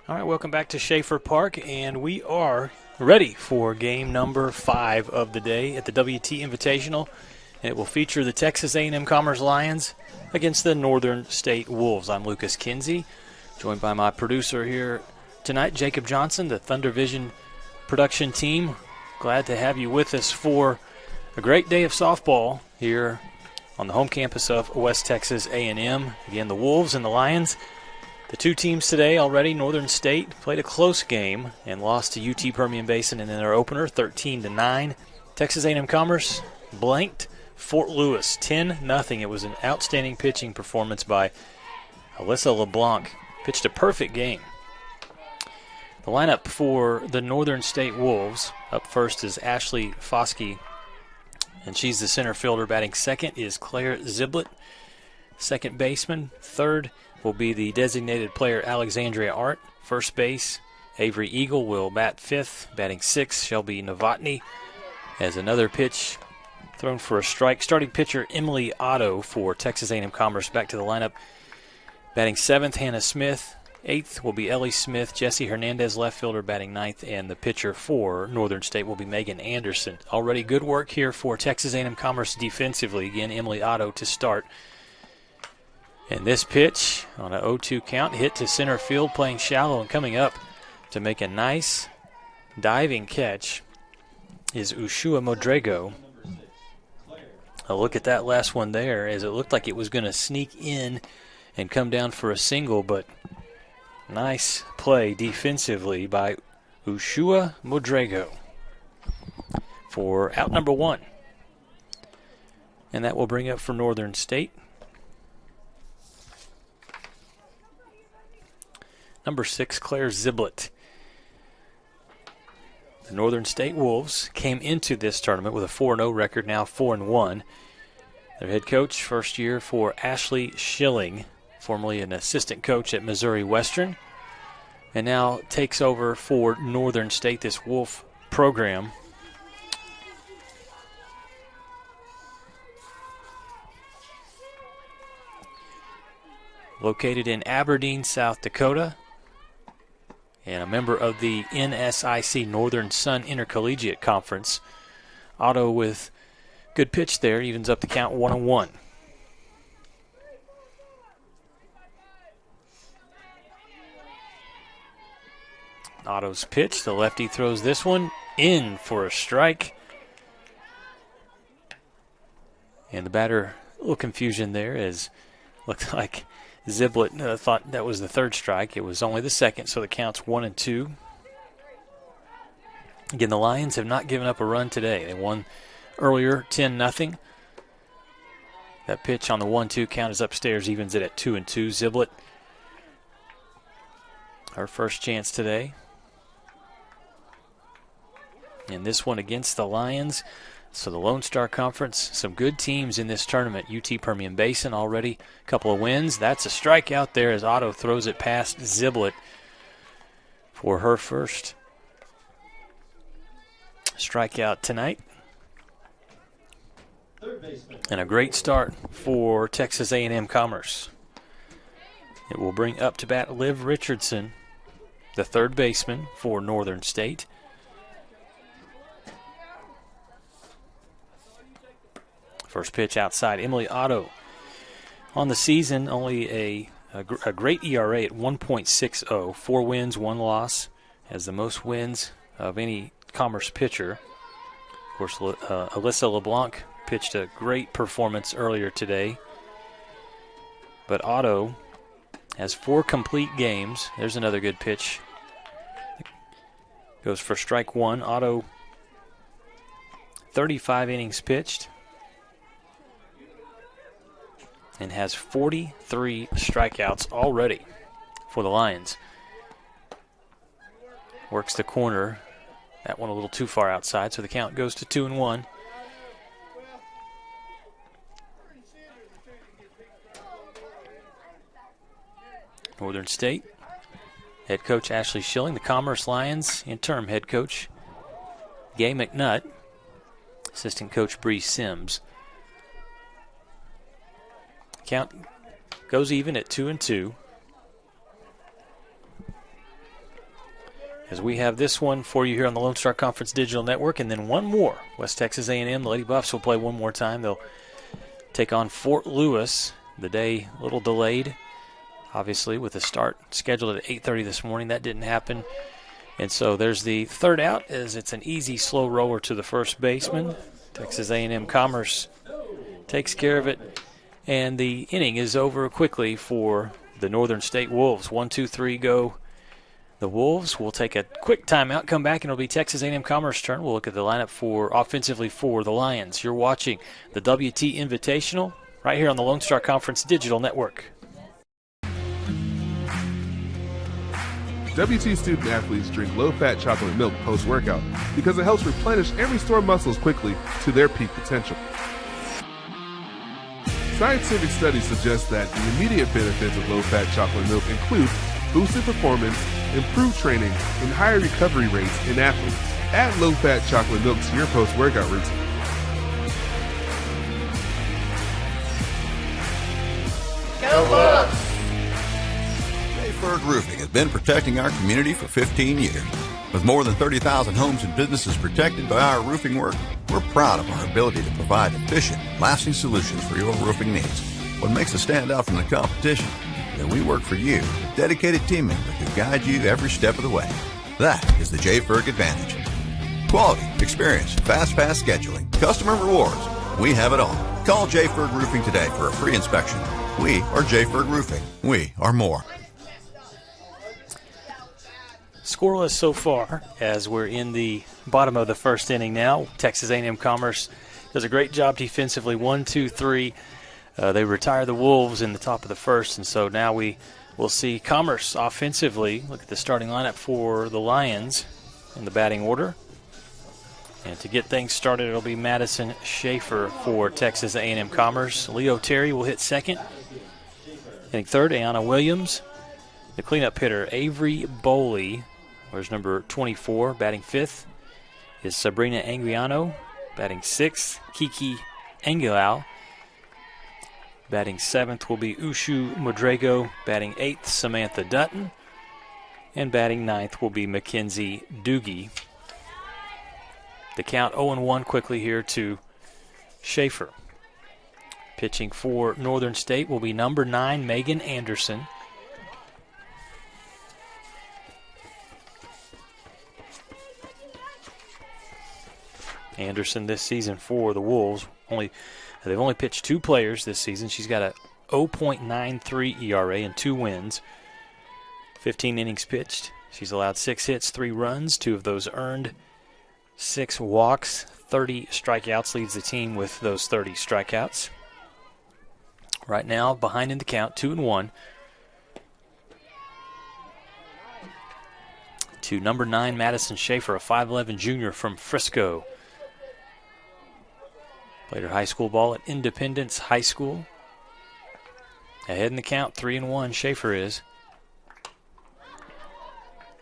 All right, welcome back to Schaefer Park, and we are ready for game number 5 of the day at the WT Invitational. And it will feature the Texas A&M Commerce Lions against the Northern State Wolves. I'm Lucas Kinsey, joined by my producer here tonight, Jacob Johnson, the Thunder Vision production team. Glad to have you with us for a great day of softball here on the home campus of West Texas A&M. Again, the Wolves and the Lions. The two teams today already, Northern State played a close game and lost to UT Permian Basin in their opener, 13-9. Texas A&M Commerce blanked Fort Lewis, 10-0. It was an outstanding pitching performance by Alyssa LeBlanc. Pitched a perfect game. The lineup for the Northern State Wolves, up first is Ashley Foskey, and she's the center fielder. Batting second is Claire Ziblett, second baseman. Third will be the designated player Alexandria Art. First base, Avery Eagle will bat fifth. Batting sixth, Shelby Novotny. As another pitch thrown for a strike. Starting pitcher Emily Otto for Texas A&M Commerce back to the lineup. Batting seventh, Hannah Smith. Eighth will be Ellie Smith. Jesse Hernandez, left fielder, batting ninth. And the pitcher for Northern State will be Megan Anderson. Already good work here for Texas A&M Commerce defensively. Again, Emily Otto to start. And this pitch on an 0-2 count, hit to center field, playing shallow, and coming up to make a nice diving catch is Ushua Modrego. A look at that last one there, as it looked like it was going to sneak in and come down for a single, but nice play defensively by Ushua Modrego for out number one. And that will bring up for Northern State number 6, Claire Ziblett. The Northern State Wolves came into this tournament with a 4-0 record, now 4-1. Their head coach, first year for Ashley Schilling, formerly an assistant coach at Missouri Western, and now takes over for Northern State, this Wolf program. Located in Aberdeen, South Dakota, and a member of the NSIC Northern Sun Intercollegiate Conference. Otto with good pitch there, evens up the count 1-1. Otto's pitch, the lefty throws this one in for a strike. And the batter, a little confusion there, as looked like Ziblett thought that was the third strike. It was only the second, so the count's 1-2. Again, the Lions have not given up a run today. They won earlier 10-0. That pitch on the 1-2 count is upstairs, evens it at 2-2. Ziblett, her first chance today. And this one against the Lions. So the Lone Star Conference, some good teams in this tournament. UT Permian Basin already, a couple of wins. That's a strikeout there as Otto throws it past Ziblett for her first strikeout tonight. And a great start for Texas A&M Commerce. It will bring up to bat Liv Richardson, the third baseman for Northern State. First pitch outside. Emily Otto on the season, only a great ERA at 1.60. 4 wins, 1 loss. Has the most wins of any Commerce pitcher. Of course, Alyssa LeBlanc pitched a great performance earlier today. But Otto has 4 complete games. There's another good pitch. Goes for strike one. Otto, 35 innings pitched, and has 43 strikeouts already for the Lions. Works the corner. That one a little too far outside, so the count goes to 2-1. Northern State, head coach Ashley Schilling. The Commerce Lions, interim head coach Gay McNutt. Assistant coach Bree Sims. Count goes even at 2-2. as we have this one for you here on the Lone Star Conference Digital Network, and then one more. West Texas A&M, the Lady Buffs will play one more time. They'll take on Fort Lewis. The day a little delayed, obviously, with the start scheduled at 8:30 this morning. That didn't happen. And so there's the third out, as it's an easy, slow roller to the first baseman. Texas A&M Commerce takes care of it, and the inning is over quickly for the Northern State Wolves. 1, 2, 3, go. The Wolves will take a quick timeout, come back, and it'll be Texas A&M Commerce turn. We'll look at the lineup for offensively for the Lions. You're watching the WT Invitational right here on the Lone Star Conference Digital Network. WT student athletes drink low-fat chocolate milk post-workout because it helps replenish and restore muscles quickly to their peak potential. Scientific studies suggest that the immediate benefits of low-fat chocolate milk include boosted performance, improved training, and higher recovery rates in athletes. Add low-fat chocolate milk to your post-workout routine. Go Bucks! Jayford Roofing has been protecting our community for 15 years. With more than 30,000 homes and businesses protected by our roofing work, we're proud of our ability to provide efficient, lasting solutions for your roofing needs. What makes us stand out from the competition is that we work for you, with dedicated team members who guide you every step of the way. That is the Jayford advantage. Quality, experience, fast scheduling, customer rewards. We have it all. Call Jayford Roofing today for a free inspection. We are Jayford Roofing. We are more. Scoreless so far as we're in the bottom of the first inning now. Texas A&M Commerce does a great job defensively. 1, 2, 3. They retire the Wolves in the top of the first, and so now we will see Commerce offensively. Look at the starting lineup for the Lions in the batting order. And to get things started, it'll be Madison Schaefer for Texas A&M Commerce. Leo Terry will hit second. Hitting third, Ayanna Williams. The cleanup hitter, Avery Boley, where's number 24, batting fifth, is Sabrina Anguiano, batting sixth. Kiki Angulau, batting seventh, will be Ushu Modrego, batting eighth, Samantha Dutton, and batting ninth will be Mackenzie Doogie. The count 0-1 quickly here to Schaefer. Pitching for Northern State will be number 9, Megan Anderson. Anderson this season for the Wolves, they've only pitched 2 players this season. She's got a 0.93 ERA and 2 wins. 15 innings pitched. She's allowed 6 hits, 3 runs, 2 of those earned, 6 walks, 30 strikeouts, leads the team with those 30 strikeouts. Right now, behind in the count, 2-1. To number 9, Madison Schaefer, a 5'11 junior from Frisco. Played her high school ball at Independence High School. Ahead in the count, 3-1, Schaefer is.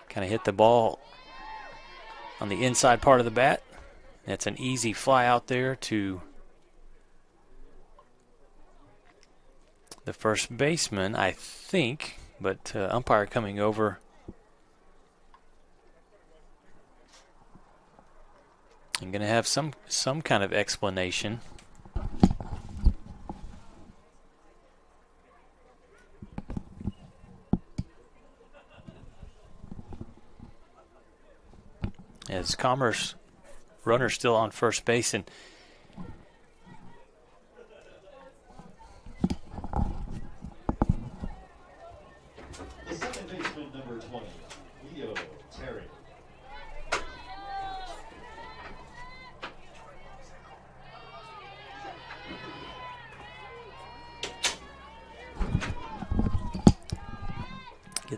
Kind of hit the ball on the inside part of the bat. That's an easy fly out there to the first baseman, I think, but umpire coming over. I'm going to have some kind of explanation. As Commerce runner still on first base, and The second baseman, number 20, Leo Terry.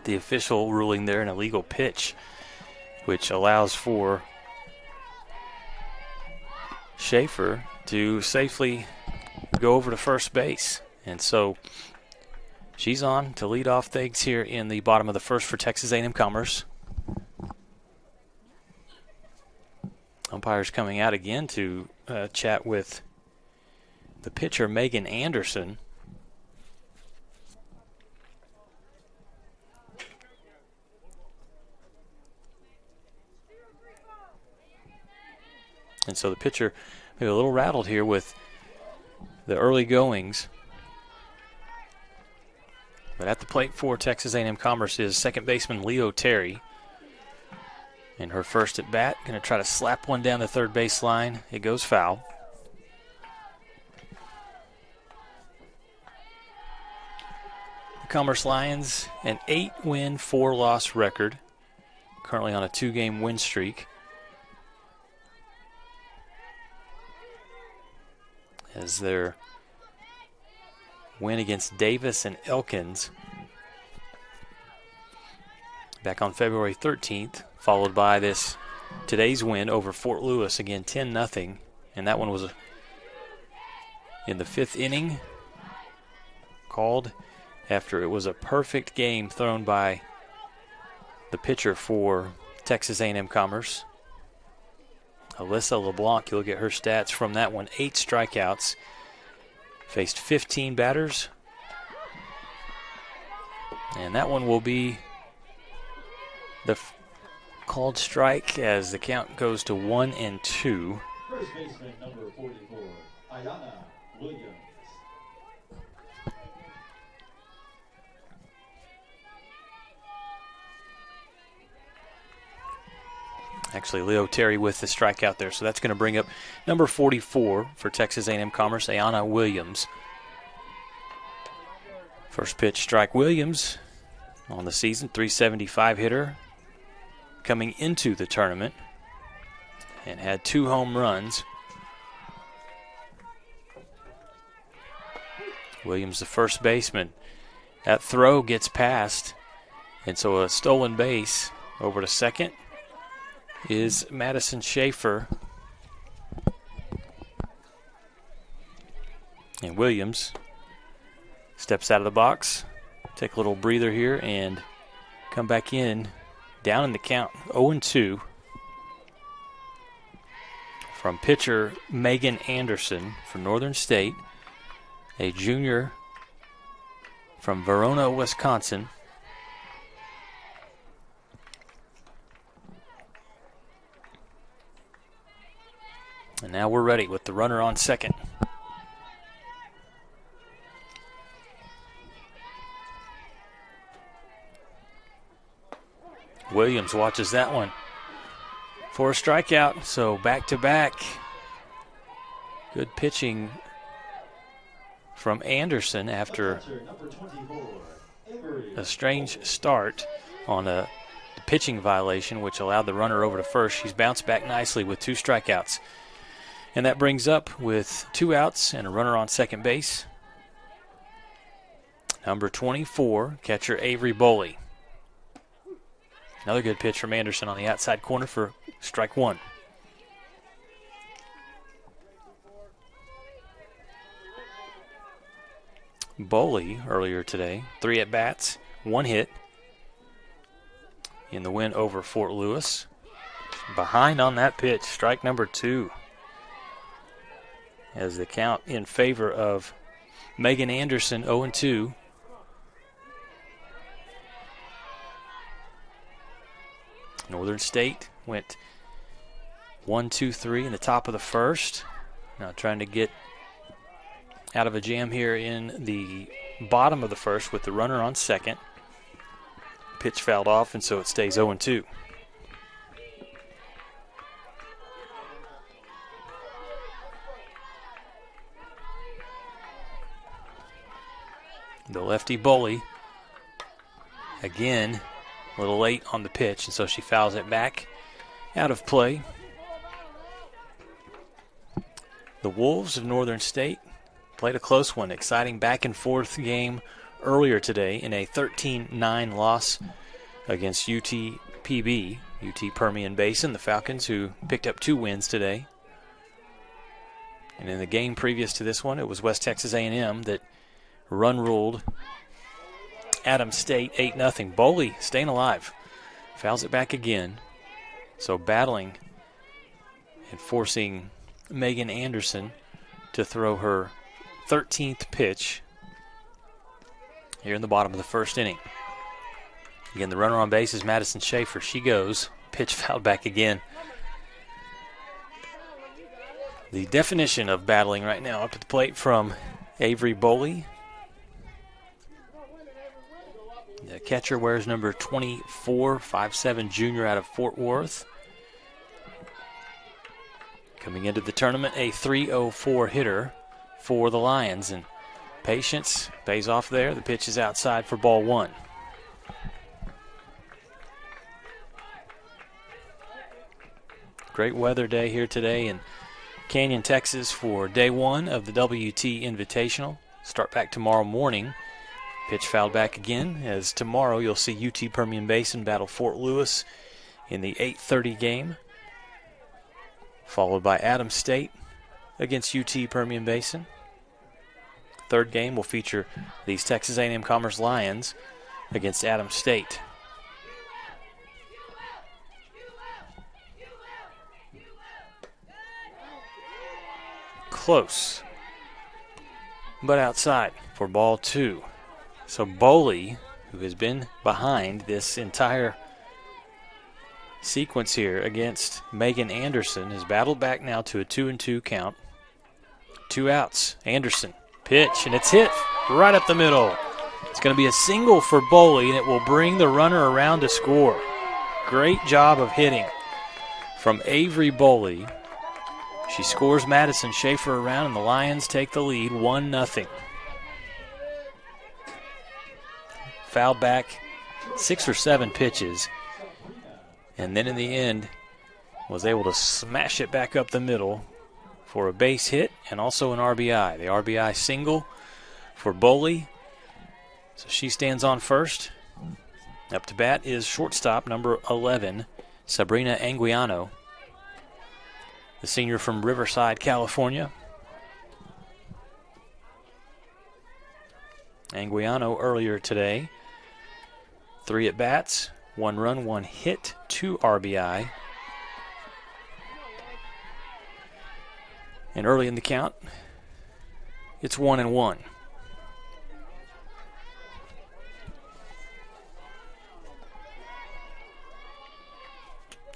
get the official ruling there, an illegal pitch, which allows for Schaefer to safely go over to first base. And so she's on to lead off things here in the bottom of the first for Texas A&M Commerce. Umpires coming out again to chat with the pitcher, Megan Anderson. And so the pitcher maybe a little rattled here with the early goings. But at the plate for Texas A&M Commerce is second baseman Leo Terry. And her first at bat, going to try to slap one down the third base line. It goes foul. The Commerce Lions, an 8-win, 4-loss record. Currently on a 2-game win streak. As their win against Davis and Elkins back on February 13th, followed by today's win over Fort Lewis, again 10-0, and that one was in the 5th inning, called after it was a perfect game thrown by the pitcher for Texas A&M Commerce, Alyssa LeBlanc. You'll get her stats from that one. 8 strikeouts, faced 15 batters, and that one will be the called strike as the count goes to 1-2. First baseman number 44, Ayana Williams. Actually, Leo Terry with the strikeout there, so that's going to bring up number 44 for Texas A&M Commerce, Ayana Williams. First pitch strike. Williams on the season, 375 hitter coming into the tournament, and had 2 home runs. Williams, the first baseman. That throw gets past, and so a stolen base. Over to second is Madison Schaefer. And Williams steps out of the box, take a little breather here, and come back in, down in the count, 0-2. From pitcher Megan Anderson for Northern State, a junior from Verona, Wisconsin. And now we're ready with the runner on second. Williams watches that one for a strikeout, so back-to-back. Good pitching from Anderson after a strange start on a pitching violation, which allowed the runner over to first. She's bounced back nicely with 2 strikeouts. And that brings up with 2 outs and a runner on second base, number 24, catcher Avery Boley. Another good pitch from Anderson on the outside corner for strike 1. Boley earlier today, 3 at-bats, 1 hit in the win over Fort Lewis. Behind on that pitch, strike number 2. As the count in favor of Megan Anderson, 0-2. Northern State went 1-2-3 in the top of the first. Now trying to get out of a jam here in the bottom of the first with the runner on second. Pitch fouled off, and so it stays 0-2. The lefty Boley, again, a little late on the pitch, and so she fouls it back out of play. The Wolves of Northern State played a close one, exciting back-and-forth game earlier today in a 13-9 loss against UTPB, UT Permian Basin, the Falcons, who picked up 2 wins today. And in the game previous to this one, it was West Texas A&M that run-ruled Adams State 8-0. Boley staying alive. Fouls it back again. So battling and forcing Megan Anderson to throw her 13th pitch here in the bottom of the first inning. Again, the runner on base is Madison Schaefer. She goes. Pitch fouled back again. The definition of battling right now up to the plate from Avery Boley. The catcher wears number 24, 5'7" junior out of Fort Worth. Coming into the tournament, a .304 hitter for the Lions, and patience pays off there. The pitch is outside for ball one. Great weather day here today in Canyon, Texas for day one of the WT Invitational. Start back tomorrow morning. Pitch fouled back again, as tomorrow you'll see UT Permian Basin battle Fort Lewis in the 8:30 game, followed by Adams State against UT Permian Basin. Third game will feature these Texas A&M Commerce Lions against Adams State. Close, but outside for ball two. So Boley, who has been behind this entire sequence here against Megan Anderson, has battled back now to a 2-2 count. 2 outs. Anderson, pitch, and it's hit right up the middle. It's going to be a single for Boley, and it will bring the runner around to score. Great job of hitting from Avery Boley. She scores Madison Schaefer around, and the Lions take the lead 1-0. Fouled back 6 or 7 pitches, and then in the end was able to smash it back up the middle for a base hit and also an RBI. The RBI single for Boley. So she stands on first. Up to bat is shortstop number 11, Sabrina Anguiano, the senior from Riverside, California. Anguiano earlier today, 3 at-bats, 1 run, 1 hit, 2 RBI. And early in the count, it's 1-1.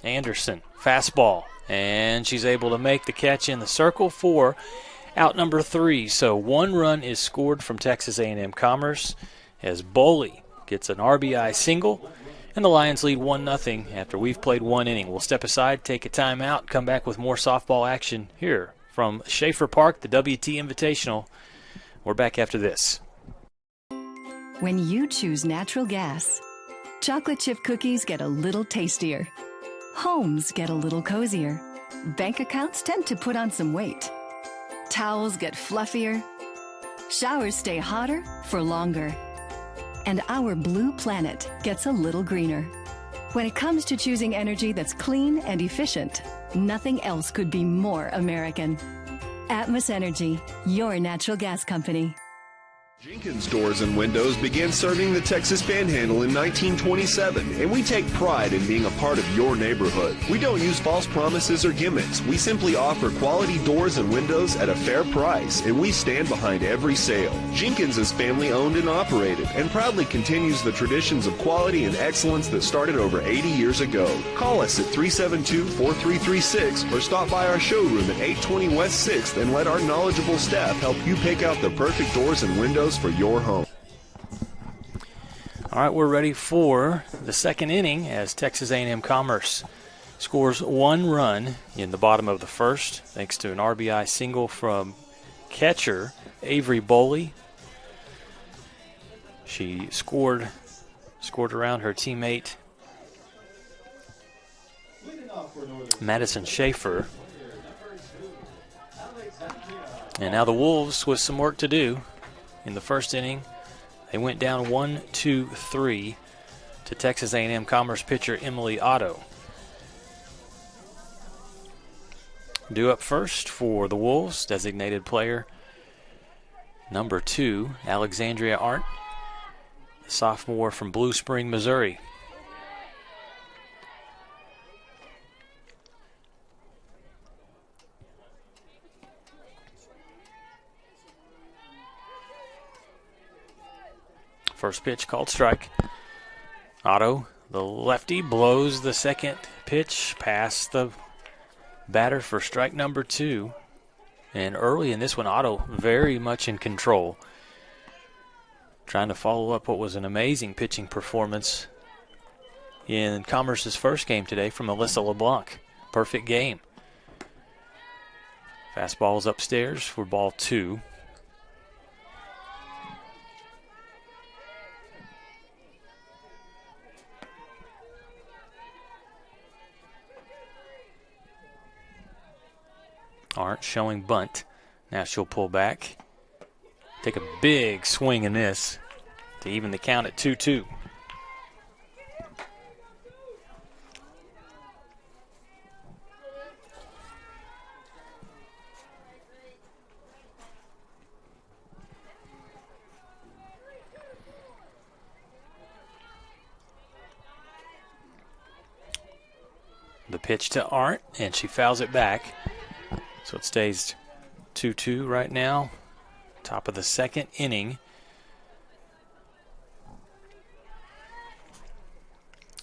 Anderson, fastball, and she's able to make the catch in the circle for out number 3. So 1 run is scored from Texas A&M Commerce as Boley gets an RBI single, and the Lions lead 1-0 after we've played 1 inning. We'll step aside, take a timeout, come back with more softball action here from Schaefer Park, the WT Invitational. We're back after this. When you choose natural gas, chocolate chip cookies get a little tastier. Homes get a little cozier. Bank accounts tend to put on some weight. Towels get fluffier. Showers stay hotter for longer. And our blue planet gets a little greener. When it comes to choosing energy that's clean and efficient, nothing else could be more American. Atmos Energy, your natural gas company. Jenkins Doors and Windows began serving the Texas Panhandle in 1927, and we take pride in being a part of your neighborhood. We don't use false promises or gimmicks. We simply offer quality doors and windows at a fair price, and we stand behind every sale. Jenkins is family owned and operated, and proudly continues the traditions of quality and excellence that started over 80 years ago. Call us at 372-4336 or stop by our showroom at 820 West 6th and let our knowledgeable staff help you pick out the perfect doors and windows for your home. All right, we're ready for the second inning as Texas A&M Commerce scores 1 run in the bottom of the first thanks to an RBI single from catcher Avery Boley. She scored around her teammate Madison Schaefer. And now the Wolves with some work to do. In the first inning, they went down 1-2-3 to Texas A&M Commerce pitcher Emily Otto. Due up first for the Wolves, designated player number 2, Alexandria Arndt, a sophomore from Blue Spring, Missouri. First pitch called strike. Otto, the lefty, blows the second pitch past the batter for strike number 2. And early in this one, Otto very much in control. Trying to follow up what was an amazing pitching performance in Commerce's first game today from Alyssa LeBlanc. Perfect game. Fastball is upstairs for ball 2. Arndt showing bunt. Now she'll pull back. Take a big swing and miss to even the count at 2-2. The pitch to Arndt, and she fouls it back. So it stays 2-2 right now. Top of the second inning.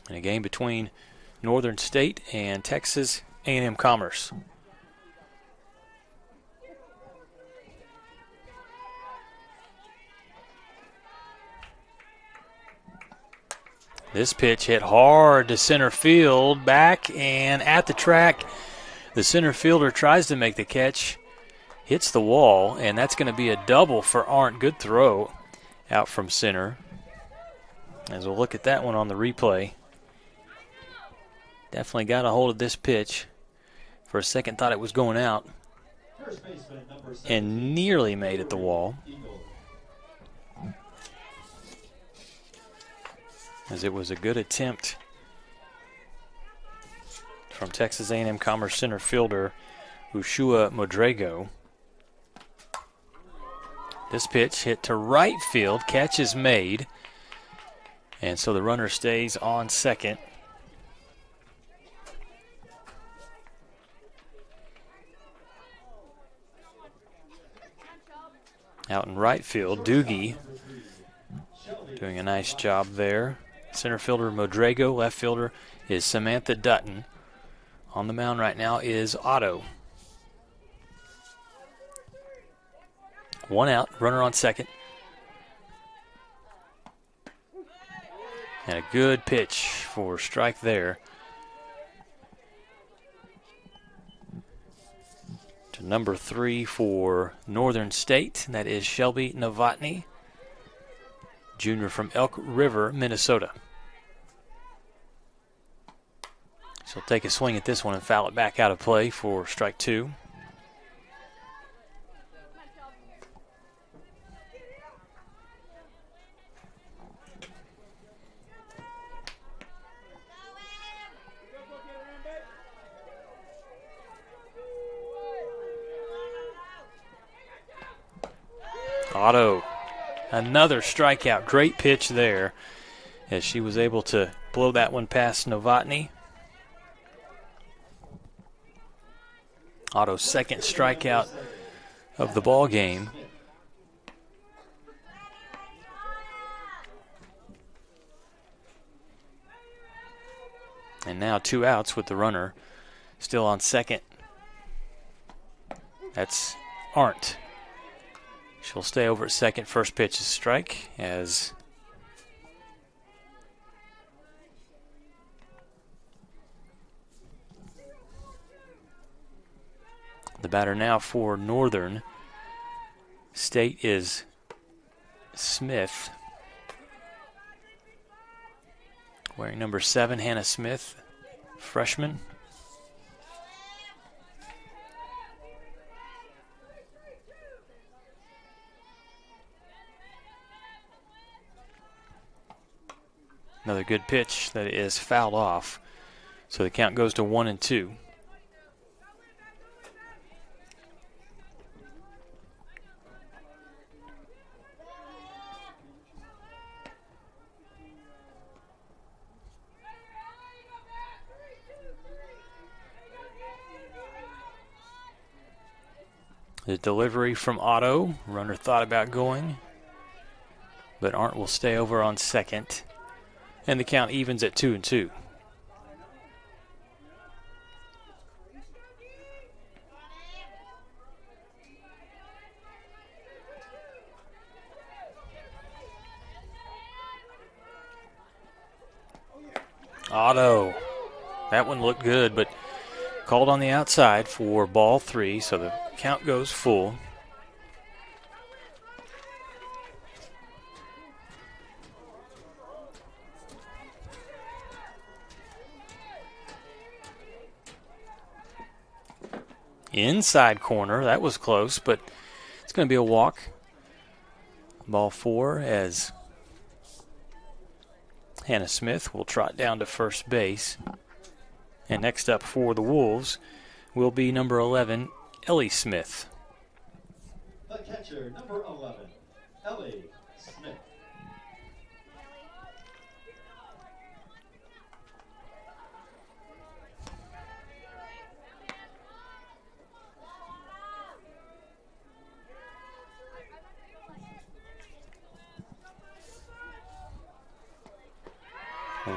In a game between Northern State and Texas A&M Commerce. This pitch hit hard to center field, back and at the track. The center fielder tries to make the catch, hits the wall, and that's going to be a double for Arndt. Good throw out from center. As we'll look at that one on the replay. Definitely got a hold of this pitch. For a second thought it was going out and nearly made it the wall. As it was a good attempt from Texas A&M Commerce center fielder Ushua Modrego. This pitch hit to right field, catch is made, and so the runner stays on second. Out in right field, Doogie doing a nice job there. Center fielder Modrego, left fielder is Samantha Dutton. On the mound right now is Otto. One out, runner on second. And a good pitch for strike there. To number 3 for Northern State, and that is Shelby Novotny, junior from Elk River, Minnesota. She'll take a swing at this one and foul it back out of play for strike 2. Otto, another strikeout. Great pitch there as she was able to blow that one past Novotny. Otto's second strikeout of the ball game. And now 2 outs with the runner still on second. That's Arndt. She'll stay over at second. First pitch is strike as the batter now for Northern State is Smith. Wearing number 7, Hannah Smith, freshman. Another good pitch that is fouled off. So the count goes to 1-2. The delivery from Otto. Runner thought about going, but Arndt will stay over on second. And the count evens at 2-2. That one looked good, but called on the outside for ball 3, so the count goes full. Inside corner, that was close, but it's going to be a walk. Ball 4 as Hannah Smith will trot down to first base. And next up for the Wolves will be number 11, Ellie Smith. The catcher, number 11, Ellie Smith.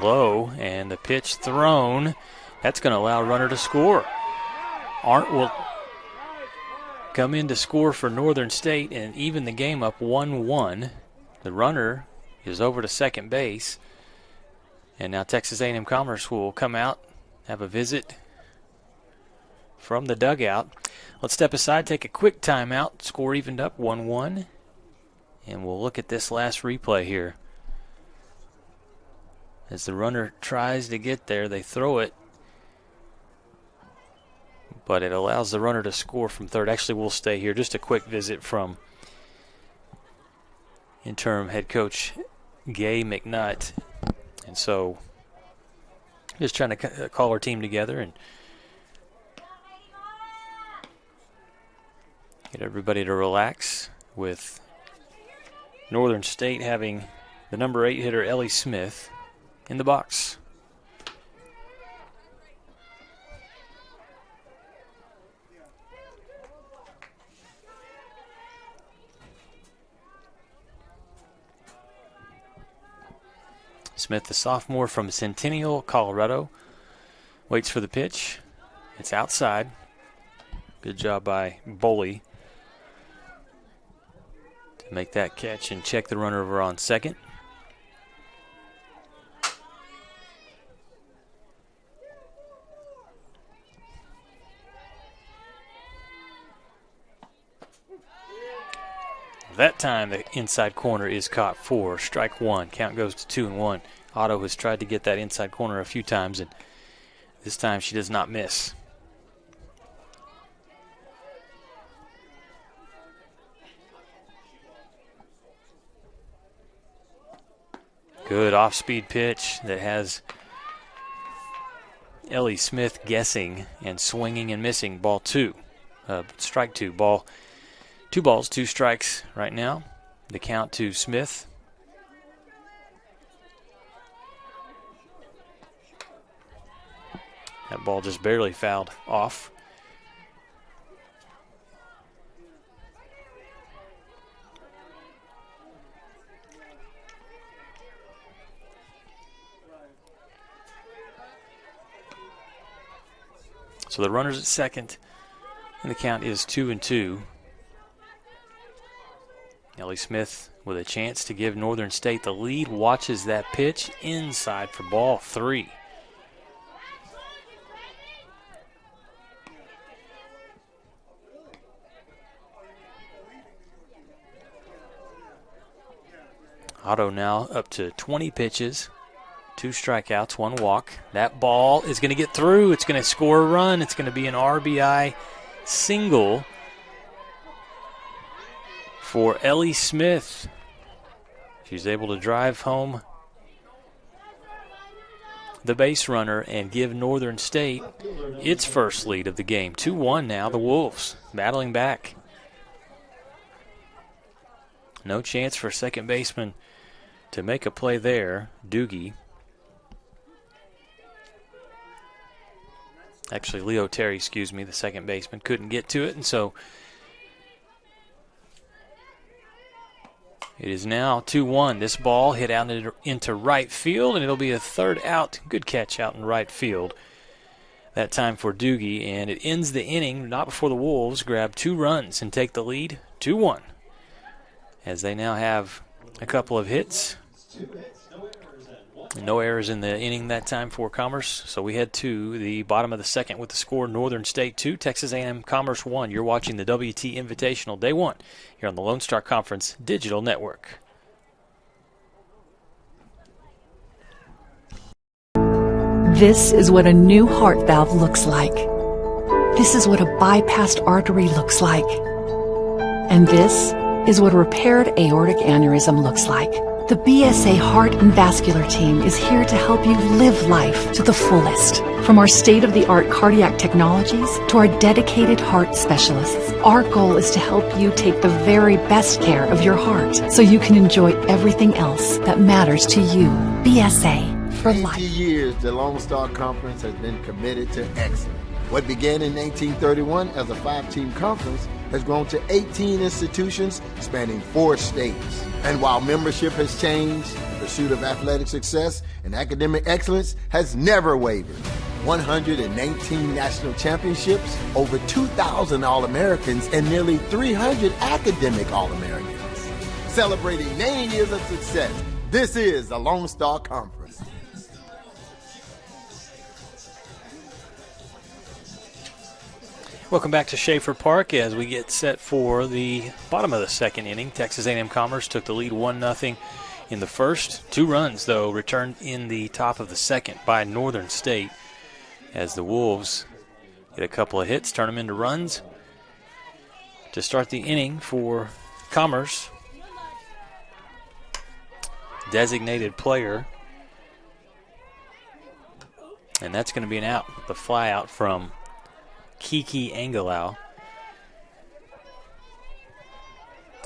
Low, and the pitch thrown. That's going to allow a runner to score. Arndt will come in to score for Northern State and even the game up 1-1. The runner is over to second base. And now Texas A&M Commerce will come out, have a visit from the dugout. Let's step aside, take a quick timeout. Score evened up 1-1. And we'll look at this last replay here. As the runner tries to get there, they throw it. But it allows the runner to score from third. Actually, we'll stay here. Just a quick visit from interim head coach Gay McNutt. And so just trying to call our team together and get everybody to relax, with Northern State having the number 8 hitter Ellie Smith in the box. Smith, the sophomore from Centennial, Colorado, waits for the pitch. It's outside. Good job by Boley to make that catch and check the runner over on second. That time the inside corner is caught for strike 1. Count goes to 2-1. Otto has tried to get that inside corner a few times, and this time she does not miss. Good off-speed pitch that has Ellie Smith guessing and swinging and missing. Ball 2. Strike 2. Ball 2 balls, 2 strikes right now. The count to Smith. That ball just barely fouled off. So the runner's at second, and the count is 2-2. Ellie Smith with a chance to give Northern State the lead, watches that pitch inside for ball 3. Otto now up to 20 pitches, 2 strikeouts, 1 walk. That ball is going to get through. It's going to score a run. It's going to be an RBI single for Ellie Smith. She's able to drive home the base runner and give Northern State its first lead of the game. 2-1 now, the Wolves battling back. No chance for second baseman to make a play there. Doogie. Actually, Leo Terry, the second baseman, couldn't get to it, and so it is now 2-1. This ball hit out into right field, and it'll be a third out. Good catch out in right field. That time for Doogie, and it ends the inning, not before the Wolves grab 2 runs and take the lead 2-1. As they now have a couple of hits. 2 hits, no errors, and 1 No errors in the inning that time for Commerce. So we head to the bottom of the second with the score: Northern State 2, Texas A&M Commerce 1. You're watching the WT Invitational Day 1 here on the Lone Star Conference Digital Network. This is what a new heart valve looks like. This is what a bypassed artery looks like. And this is what a repaired aortic aneurysm looks like. The BSA Heart and Vascular Team is here to help you live life to the fullest. From our state-of-the-art cardiac technologies to our dedicated heart specialists, our goal is to help you take the very best care of your heart so you can enjoy everything else that matters to you. BSA for life. 50 years, the Lone Star Conference has been committed to excellence. What began in 1931 as a 5-team conference has grown to 18 institutions spanning 4 states. And while membership has changed, the pursuit of athletic success and academic excellence has never wavered. 119 national championships, over 2,000 All-Americans, and nearly 300 academic All-Americans. Celebrating 90 years of success, this is the Lone Star Conference. Welcome back to Schaefer Park as we get set for the bottom of the second inning. Texas A&M Commerce took the lead 1-0 in the first. 2 runs, though, returned in the top of the second by Northern State as the Wolves get a couple of hits, turn them into runs. To start the inning for Commerce, designated player, and that's going to be an out, the fly out from Kiki Angelau.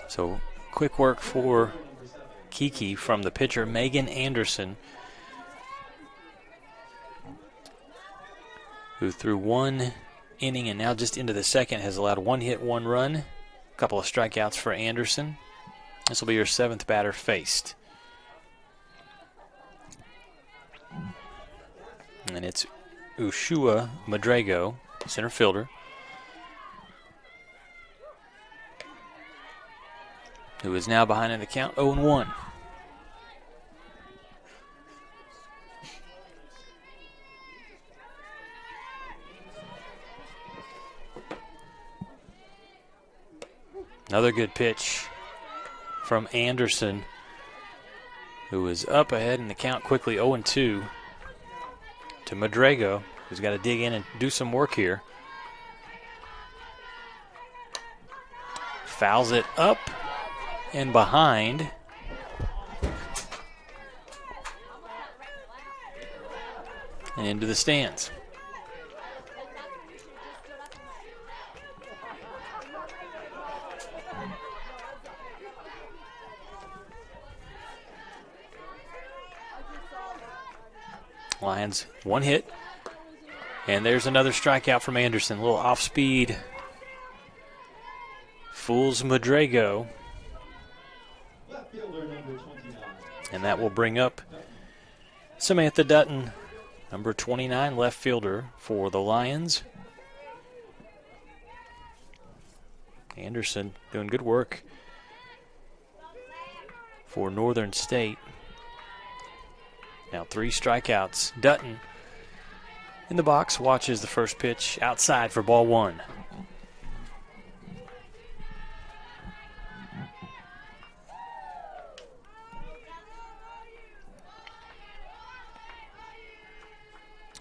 So quick work for Kiki from the pitcher Megan Anderson, who through 1 inning and now just into the second has allowed 1 hit, 1 run, a couple of strikeouts for Anderson. This will be your 7th batter faced. And it's Ushua Madrago, center fielder, who is now behind in the count 0-1. Another good pitch from Anderson, who is up ahead in the count quickly 0-2 to Madrago, who's got to dig in and do some work here. Fouls it up and behind. And into the stands. Lions 1 hit. And there's another strikeout from Anderson. A little off-speed. Fools Madrago. And that will bring up Samantha Dutton, number 29, left fielder for the Lions. Anderson doing good work for Northern State. Now 3 strikeouts. Dutton in the box, watches the first pitch outside for ball 1.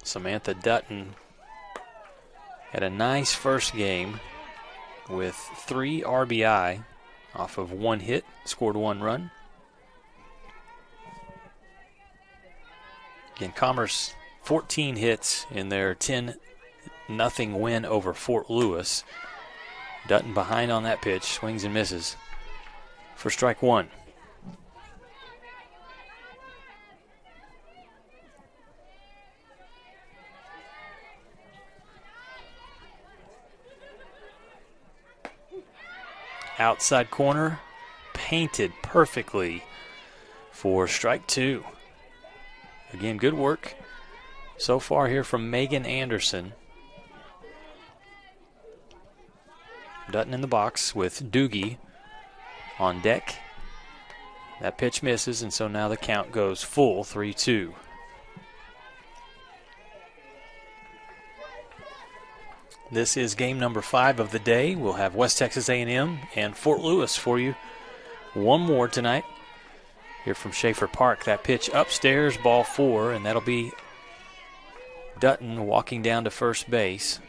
Samantha Dutton had a nice first game with 3 RBI off of 1 hit, scored 1 run. Again, Commerce 14 hits in their 10-0 win over Fort Lewis. Dutton behind on that pitch, swings and misses for strike 1. Outside corner, painted perfectly for strike 2. Again, good work so far here from Megan Anderson. Dutton in the box with Doogie on deck. That pitch misses, and so now the count goes full 3-2. This is game number 5 of the day. We'll have West Texas A&M and Fort Lewis for you. One more tonight here from Schaefer Park. That pitch upstairs, ball 4, and that'll be Dutton walking down to first base.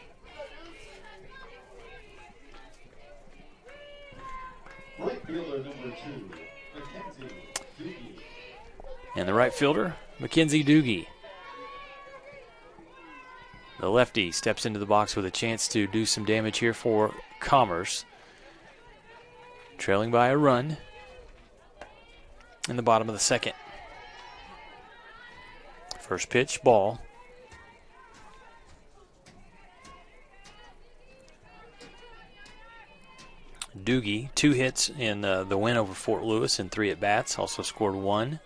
Right fielder number 2, Mackenzie Doogie. And the right fielder, Mackenzie Doogie. The lefty steps into the box with a chance to do some damage here for Commerce. Trailing by a run in the bottom of the second. First pitch, ball. Doogie, 2 hits in the win over Fort Lewis in 3 at-bats, also scored 1.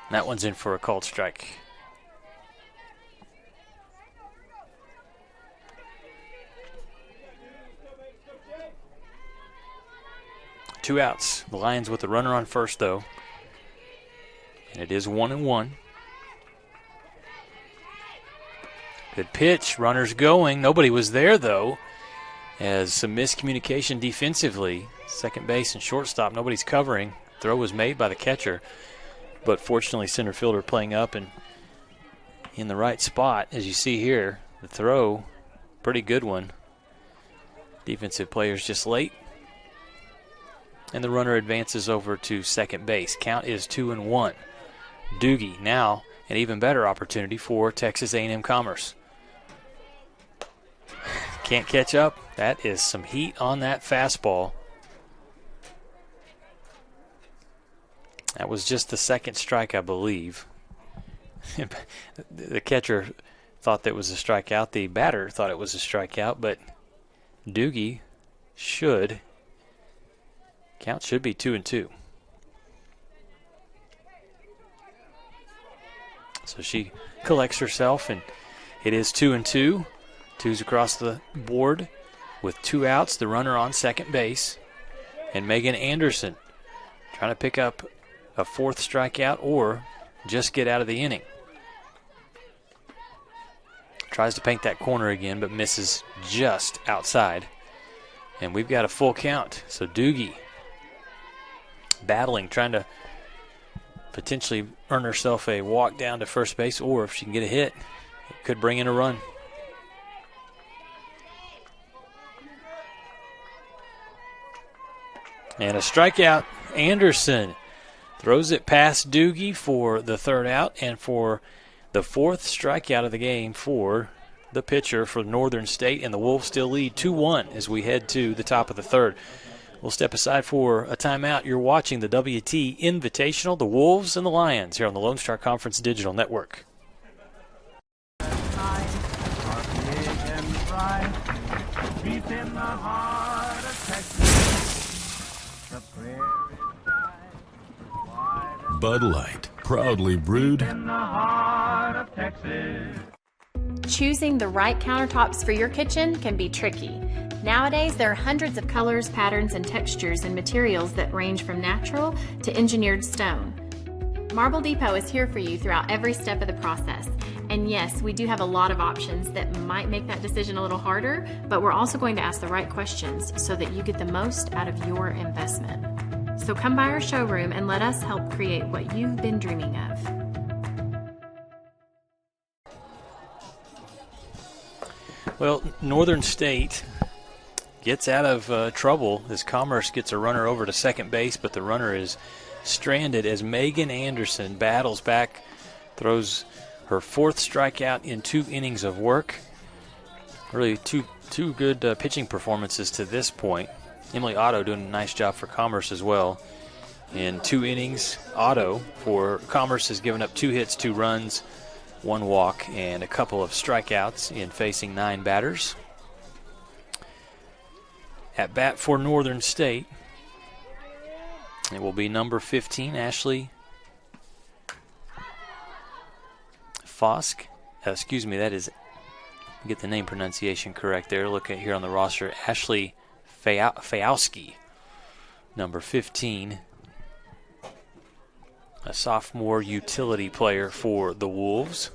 That one's in for a called strike. Two outs. The Lions with the runner on first, though. And it is 1-1. Good pitch. Runners going. Nobody was there, though, as some miscommunication defensively. Second base and shortstop. Nobody's covering. Throw was made by the catcher. But fortunately, center fielder playing up and in the right spot. As you see here, the throw, pretty good one. Defensive players just late. And the runner advances over to second base. Count is 2-1. Doogie now an even better opportunity for Texas A&M Commerce. Can't catch up. That is some heat on that fastball. That was just the second strike, I believe. The catcher thought that was a strikeout. The batter thought it was a strikeout, but Doogie count should be 2-2. So she collects herself, and it is 2-2. Two's across the board with 2 outs. The runner on second base, and Megan Anderson trying to pick up a 4th strikeout or just get out of the inning. Tries to paint that corner again, but misses just outside. And we've got a full count. So Doogie battling, trying to potentially earn herself a walk down to first base, or if she can get a hit, it could bring in a run. And a strikeout. Anderson throws it past Doogie for the 3rd out and for the 4th strikeout of the game for the pitcher for Northern State, and the Wolves still lead 2-1 as we head to the top of the 3rd. We'll step aside for a timeout. You're watching the WT Invitational, the Wolves and the Lions, here on the Lone Star Conference Digital Network. Bud Light, proudly brewed in the heart of Texas. Choosing the right countertops for your kitchen can be tricky. Nowadays, there are hundreds of colors, patterns, and textures and materials that range from natural to engineered stone. Marble Depot is here for you throughout every step of the process. And yes, we do have a lot of options that might make that decision a little harder, but we're also going to ask the right questions so that you get the most out of your investment. So come by our showroom and let us help create what you've been dreaming of. Well, Northern State gets out of trouble as Commerce gets a runner over to second base, but the runner is stranded as Megan Anderson battles back, throws her 4th strikeout in 2 innings of work. Really two good pitching performances to this point. Emily Otto doing a nice job for Commerce as well. In 2 innings, Otto for Commerce has given up 2 hits, 2 runs, 1 walk, and a couple of strikeouts in facing 9 batters. At bat for Northern State, it will be number 15, Ashley Fosk. That is get the name pronunciation correct there. Look at here on the roster, Ashley Fayowski, number 15, a sophomore utility player for the Wolves.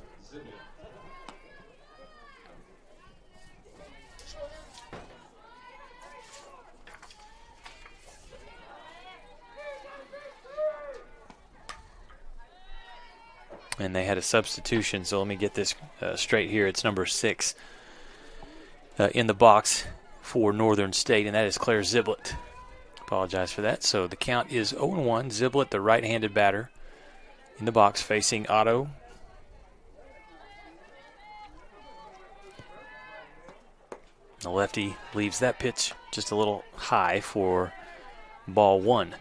And they had a substitution, so let me get this straight here. It's number 6 in the box for Northern State, and that is Claire Ziblett. Apologize for that. So the count is 0-1. Ziblett, the right-handed batter, in the box facing Otto. The lefty leaves that pitch just a little high for ball 1.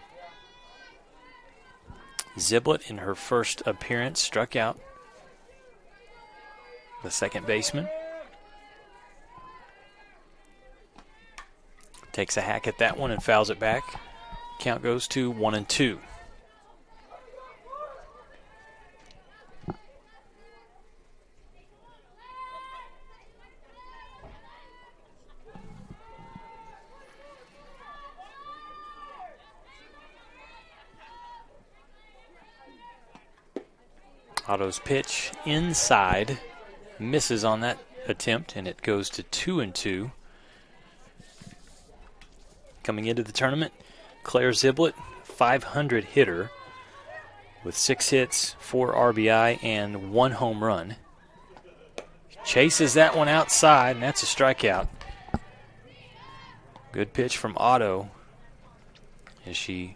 Ziblett, in her first appearance, struck out the second baseman. Takes a hack at that one and fouls it back. Count goes to 1-2. Otto's pitch inside, misses on that attempt, and it goes to 2-2. Coming into the tournament, Claire Ziblett, 500 hitter with 6 hits, 4 RBI, and 1 home run. Chases that one outside, and that's a strikeout. Good pitch from Otto as she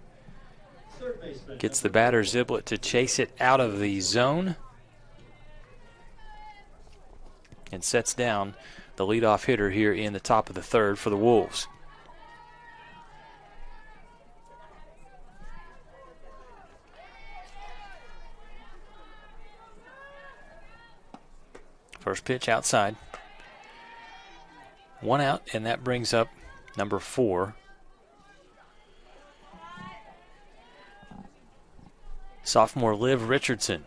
gets the batter, Ziblett, to chase it out of the zone and sets down the leadoff hitter here in the top of the third for the Wolves. First pitch outside. 1 out, and that brings up number 4. Sophomore Liv Richardson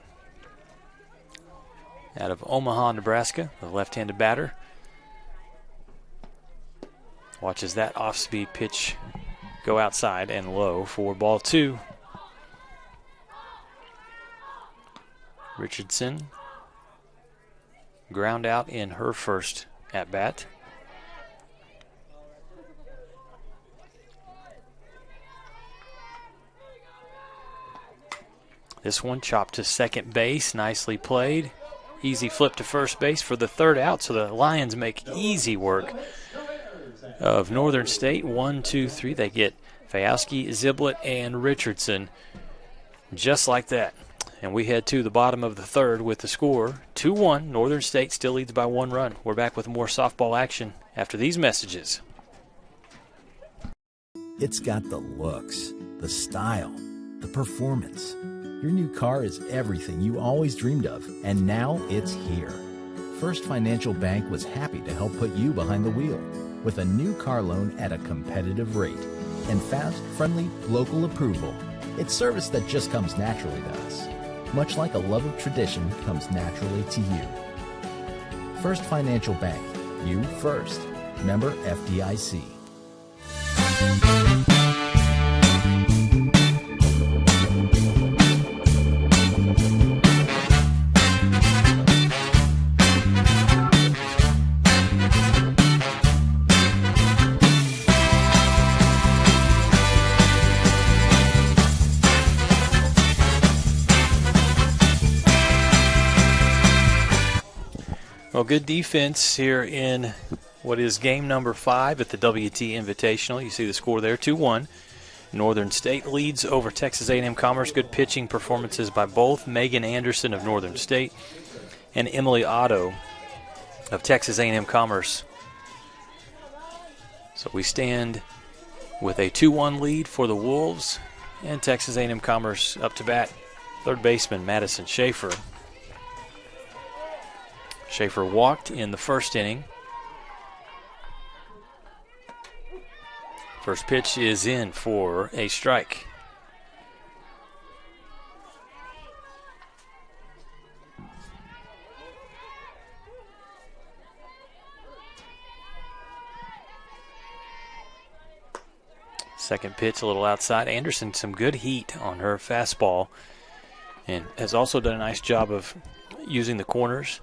out of Omaha, Nebraska, the left-handed batter. Watches that off-speed pitch go outside and low for ball 2. Richardson ground out in her first at-bat. This one chopped to second base, nicely played. Easy flip to first base for the third out, so the Lions make easy work of Northern State. 1, 2, 3. They get Fayowski, Ziblett, and Richardson just like that. And we head to the bottom of the third with the score 2-1. Northern State still leads by 1 run. We're back with more softball action after these messages. It's got the looks, the style, the performance. Your new car is everything you always dreamed of, and now it's here. First Financial Bank was happy to help put you behind the wheel with a new car loan at a competitive rate and fast, friendly, local approval. It's service that just comes naturally to us, much like a love of tradition comes naturally to you. First Financial Bank, you first. Member FDIC. Well, good defense here in what is game number 5 at the WT Invitational. You see the score there, 2-1. Northern State leads over Texas A&M Commerce. Good pitching performances by both Megan Anderson of Northern State and Emily Otto of Texas A&M Commerce. So we stand with a 2-1 lead for the Wolves, and Texas A&M Commerce up to bat. Third baseman Madison Schaefer. Schaefer walked in the first inning. First pitch is in for a strike. Second pitch a little outside. Anderson, some good heat on her fastball, and has also done a nice job of using the corners,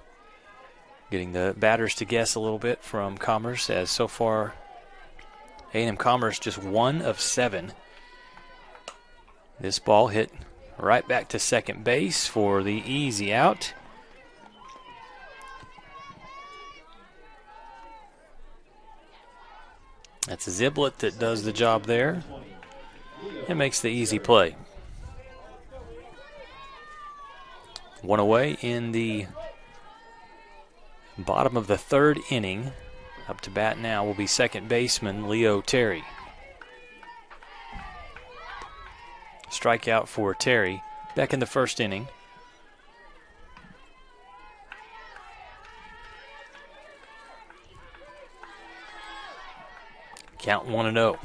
getting the batters to guess a little bit from Commerce, as so far A&M Commerce just 1 of 7. This ball hit right back to second base for the easy out. That's Ziblet that does the job there and makes the easy play. One away in the bottom of the third inning. Up to bat now will be second baseman Leo Terry. Strikeout for Terry back in the first inning. Count 1-0.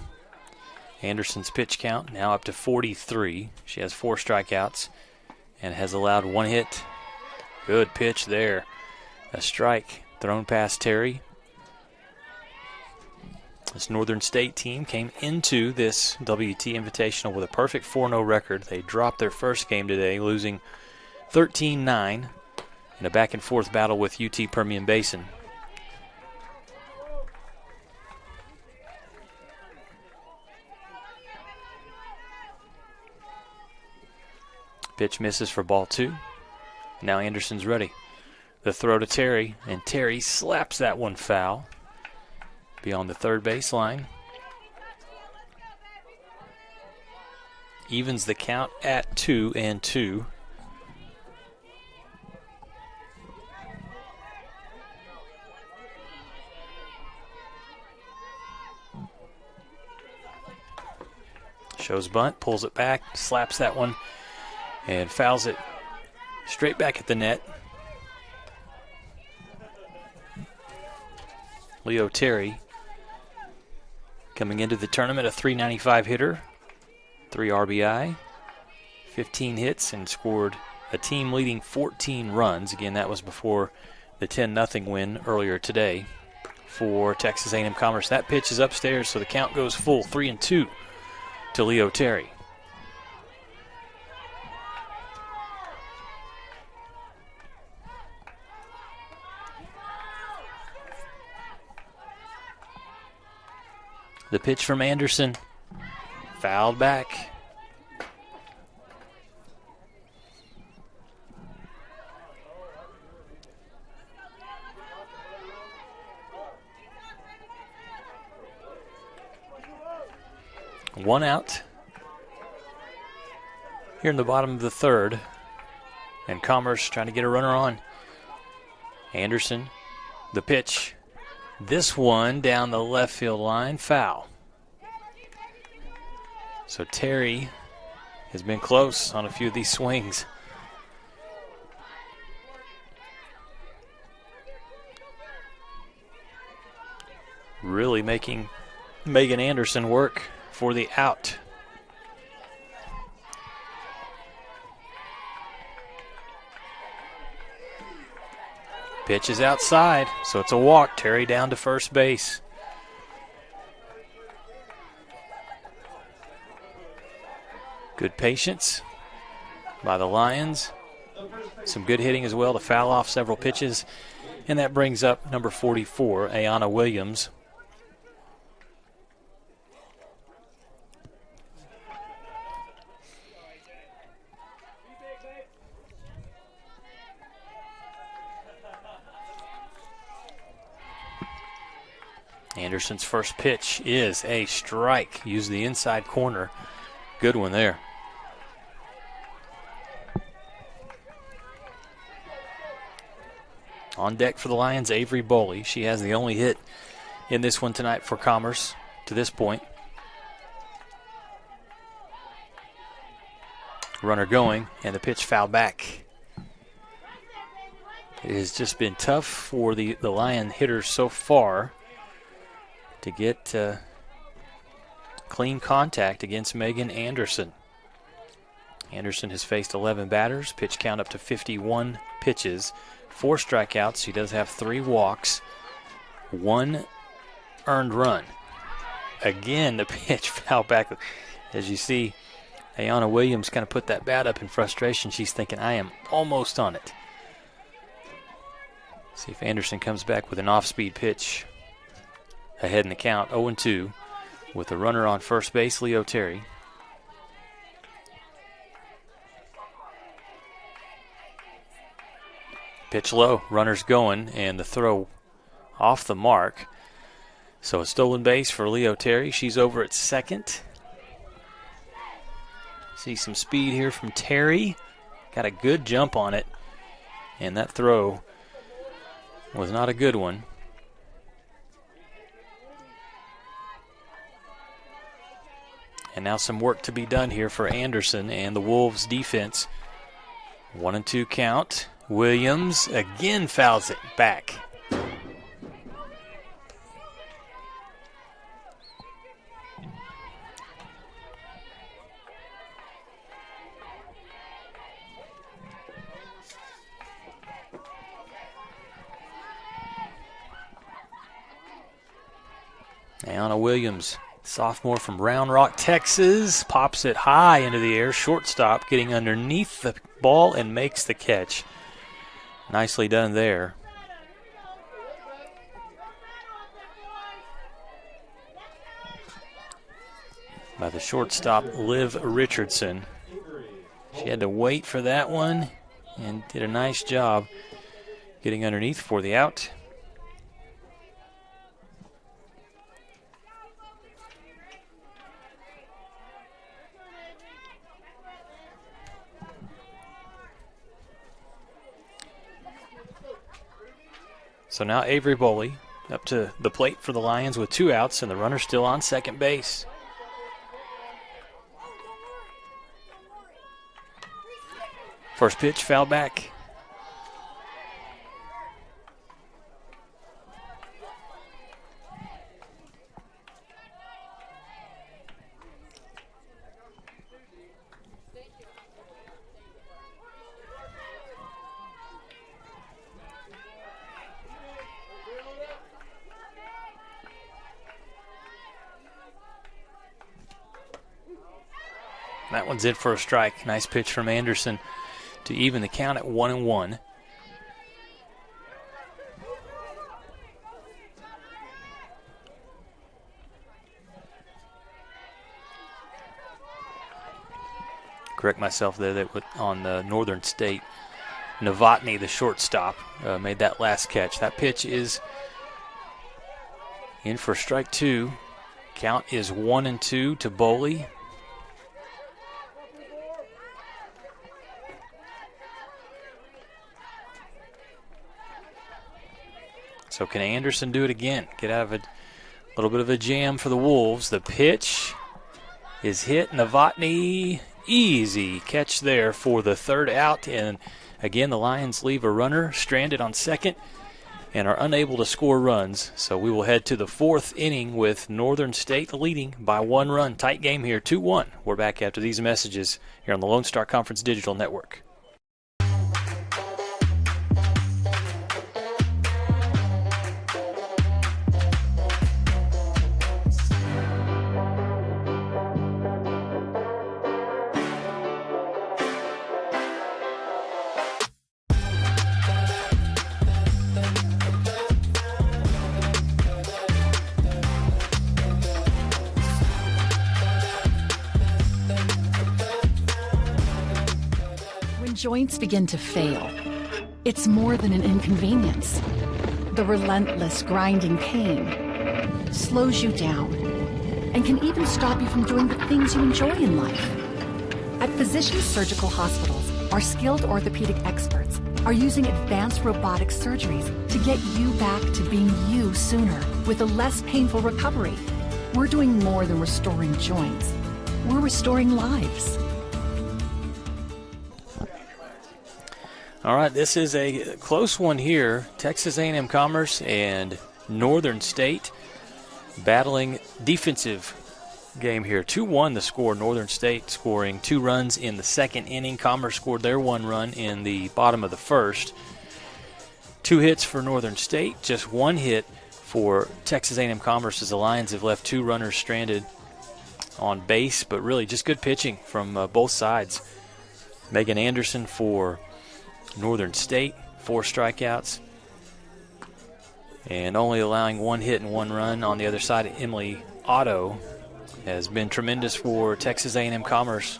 Anderson's pitch count now up to 43. She has 4 strikeouts and has allowed 1 hit. Good pitch there. A strike thrown past Terry. This Northern State team came into this WT Invitational with a perfect 4-0 record. They dropped their first game today, losing 13-9 in a back-and-forth battle with UT Permian Basin. Pitch misses for ball 2. Now Anderson's ready. The throw to Terry, and Terry slaps that one foul beyond the third baseline. Evens the count at 2-2. Shows bunt, pulls it back, slaps that one, and fouls it straight back at the net. Leo Terry coming into the tournament, a .395 hitter, 3 RBI, 15 hits, and scored a team-leading 14 runs. Again, that was before the 10-0 win earlier today for Texas A&M Commerce. That pitch is upstairs, so the count goes full, 3-2 to Leo Terry. The pitch from Anderson, fouled back. One out here in the bottom of the third, and Commerce trying to get a runner on. Anderson, the pitch. This one down the left field line, foul. So Terry has been close on a few of these swings. Really making Megan Anderson work for the out. Pitch is outside, so it's a walk. Terry down to first base. Good patience by the Lions. Some good hitting as well to foul off several pitches. And that brings up number 44, Ayana Williams. Anderson's first pitch is a strike. Use the inside corner. Good one there. On deck for the Lions, Avery Boley. She has the only hit in this one tonight for Commerce to this point. Runner going, and the pitch fouled back. It has just been tough for the Lion hitters so far to get clean contact against Megan Anderson. Anderson has faced 11 batters, pitch count up to 51 pitches, 4 strikeouts. She does have 3 walks, 1 earned run. again. The pitch fouled back. As you see, Ayanna Williams kind of put that bat up in frustration. She's thinking, I am almost on it. See if Anderson comes back with an off-speed pitch. Ahead in the count, 0-2, with a runner on first base, Leo Terry. Pitch low, runners going, and the throw off the mark. So a stolen base for Leo Terry. She's over at second. See some speed here from Terry. Got a good jump on it. And that throw was not a good one. And now some work to be done here for Anderson and the Wolves defense. 1-2 count. Williams again fouls it back. Ayanna Williams, sophomore from Round Rock, Texas, pops it high into the air. Shortstop getting underneath the ball and makes the catch. Nicely done there. By the shortstop, Liv Richardson. She had to wait for that one and did a nice job getting underneath for the out. So now Avery Boley up to the plate for the Lions with 2 outs, and the runner still on second base. First pitch, foul back. That one's in for a strike. Nice pitch from Anderson to even the count at 1-1. Correct myself there, that on the Northern State, Novotny, the shortstop, made that last catch. That pitch is in for strike 2. Count is 1-2 to Boley. So can Anderson do it again? Get out of a little bit of a jam for the Wolves. The pitch is hit. Novotny, easy catch there for the third out. And again, the Lions leave a runner stranded on second and are unable to score runs. So we will head to the 4th inning with Northern State leading by 1 run. Tight game here, 2-1. We're back after these messages here on the Lone Star Conference Digital Network. Joints begin to fail. It's more than an inconvenience. The relentless grinding pain slows you down and can even stop you from doing the things you enjoy in life. At Physicians Surgical Hospitals, our skilled orthopedic experts are using advanced robotic surgeries to get you back to being you sooner with a less painful recovery. We're doing more than restoring joints. We're restoring lives. All right, this is a close one here. Texas A&M Commerce and Northern State battling defensive game here. 2-1 the score. Northern State scoring 2 runs in the second inning. Commerce scored their 1 run in the bottom of the first. 2 hits for Northern State, just 1 hit for Texas A&M Commerce as the Lions have left 2 runners stranded on base, but really just good pitching from both sides. Megan Anderson for Northern State, 4 strikeouts, and only allowing 1 hit and 1 run. On the other side, Emily Otto has been tremendous for Texas A&M Commerce.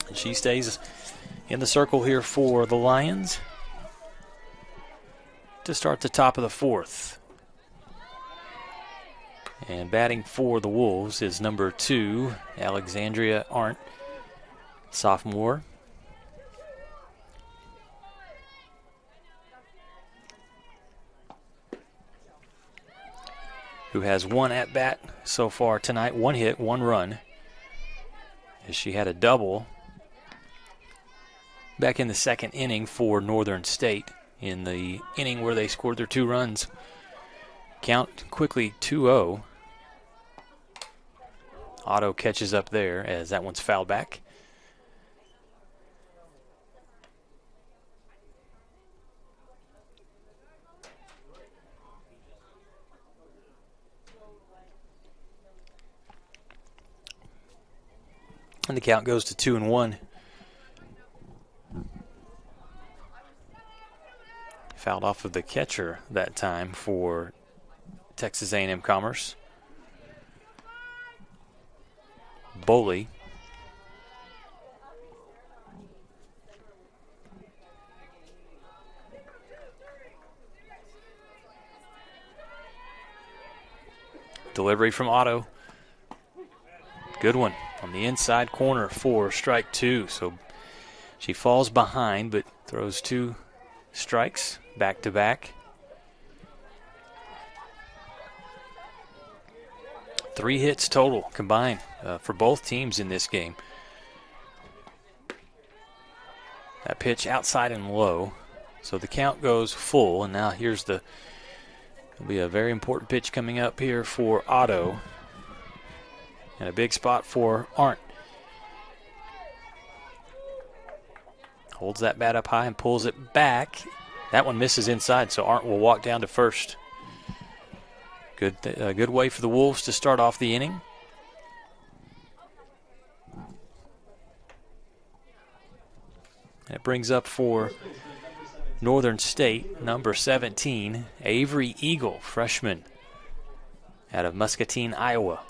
And she stays in the circle here for the Lions to start the top of the 4th. And batting for the Wolves is number 2, Alexandria Arndt, sophomore. Who has 1 at-bat so far tonight, 1 hit, 1 run, as she had a double back in the 2nd inning for Northern State, in the inning where they scored their 2 runs. Count quickly 2-0. Otto catches up there as that one's fouled back. And the count goes to 2-1. Fouled off of the catcher that time for Texas A&M Commerce. Boley. Delivery from Otto. Good one on the inside corner for strike 2. So she falls behind but throws 2 strikes back to back. 3 hits total combined for both teams in this game. That pitch outside and low. So the count goes full, and now here's there'll be a very important pitch coming up here for Otto. And a big spot for Arndt. Holds that bat up high and pulls it back. That one misses inside, so Arndt will walk down to first. Good way for the Wolves to start off the inning. And it brings up for Northern State, number 17, Avery Eagle, freshman out of Muscatine, Iowa.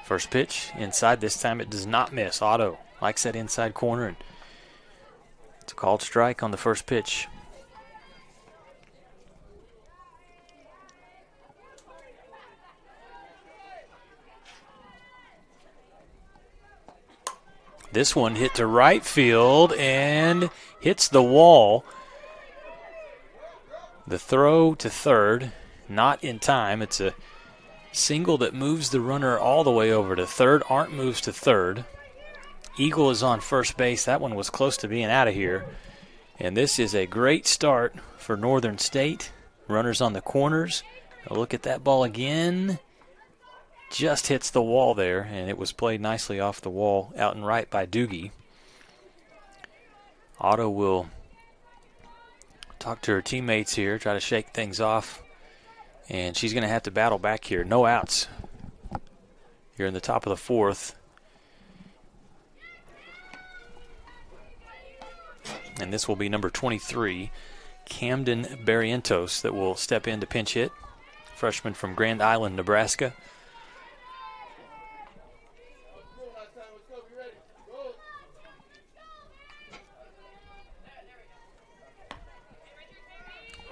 First pitch inside. This time it does not miss. Otto likes that inside corner, and it's a called strike on the first pitch. This one hit to right field and hits the wall. The throw to third, not in time. It's a single that moves the runner all the way over to third. Arndt moves to third. Eagle is on first base. That one was close to being out of here. And this is a great start for Northern State. Runners on the corners. A look at that ball again. Just hits the wall there, and it was played nicely off the wall out and right by Doogie. Otto will talk to her teammates here, try to shake things off. And she's going to have to battle back here. No outs here in the top of the 4th. And this will be number 23, Camden Barrientos, that will step in to pinch hit. Freshman from Grand Island, Nebraska.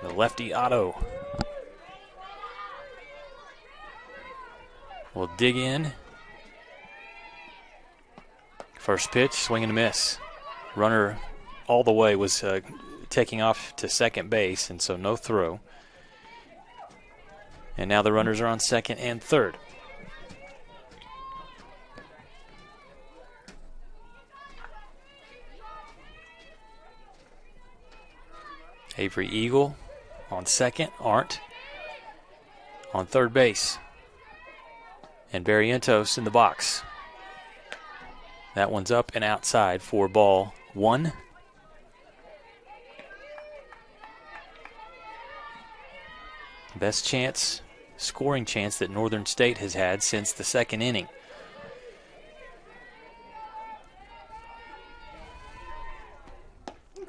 The lefty Otto will dig in. First pitch, swing and a miss. Runner all the way was taking off to second base, and so no throw. And now the runners are on second and third. Avery Eagle on second, Arndt on third base. And Barrientos in the box. That one's up and outside for ball 1. Best scoring chance that Northern State has had since the second inning.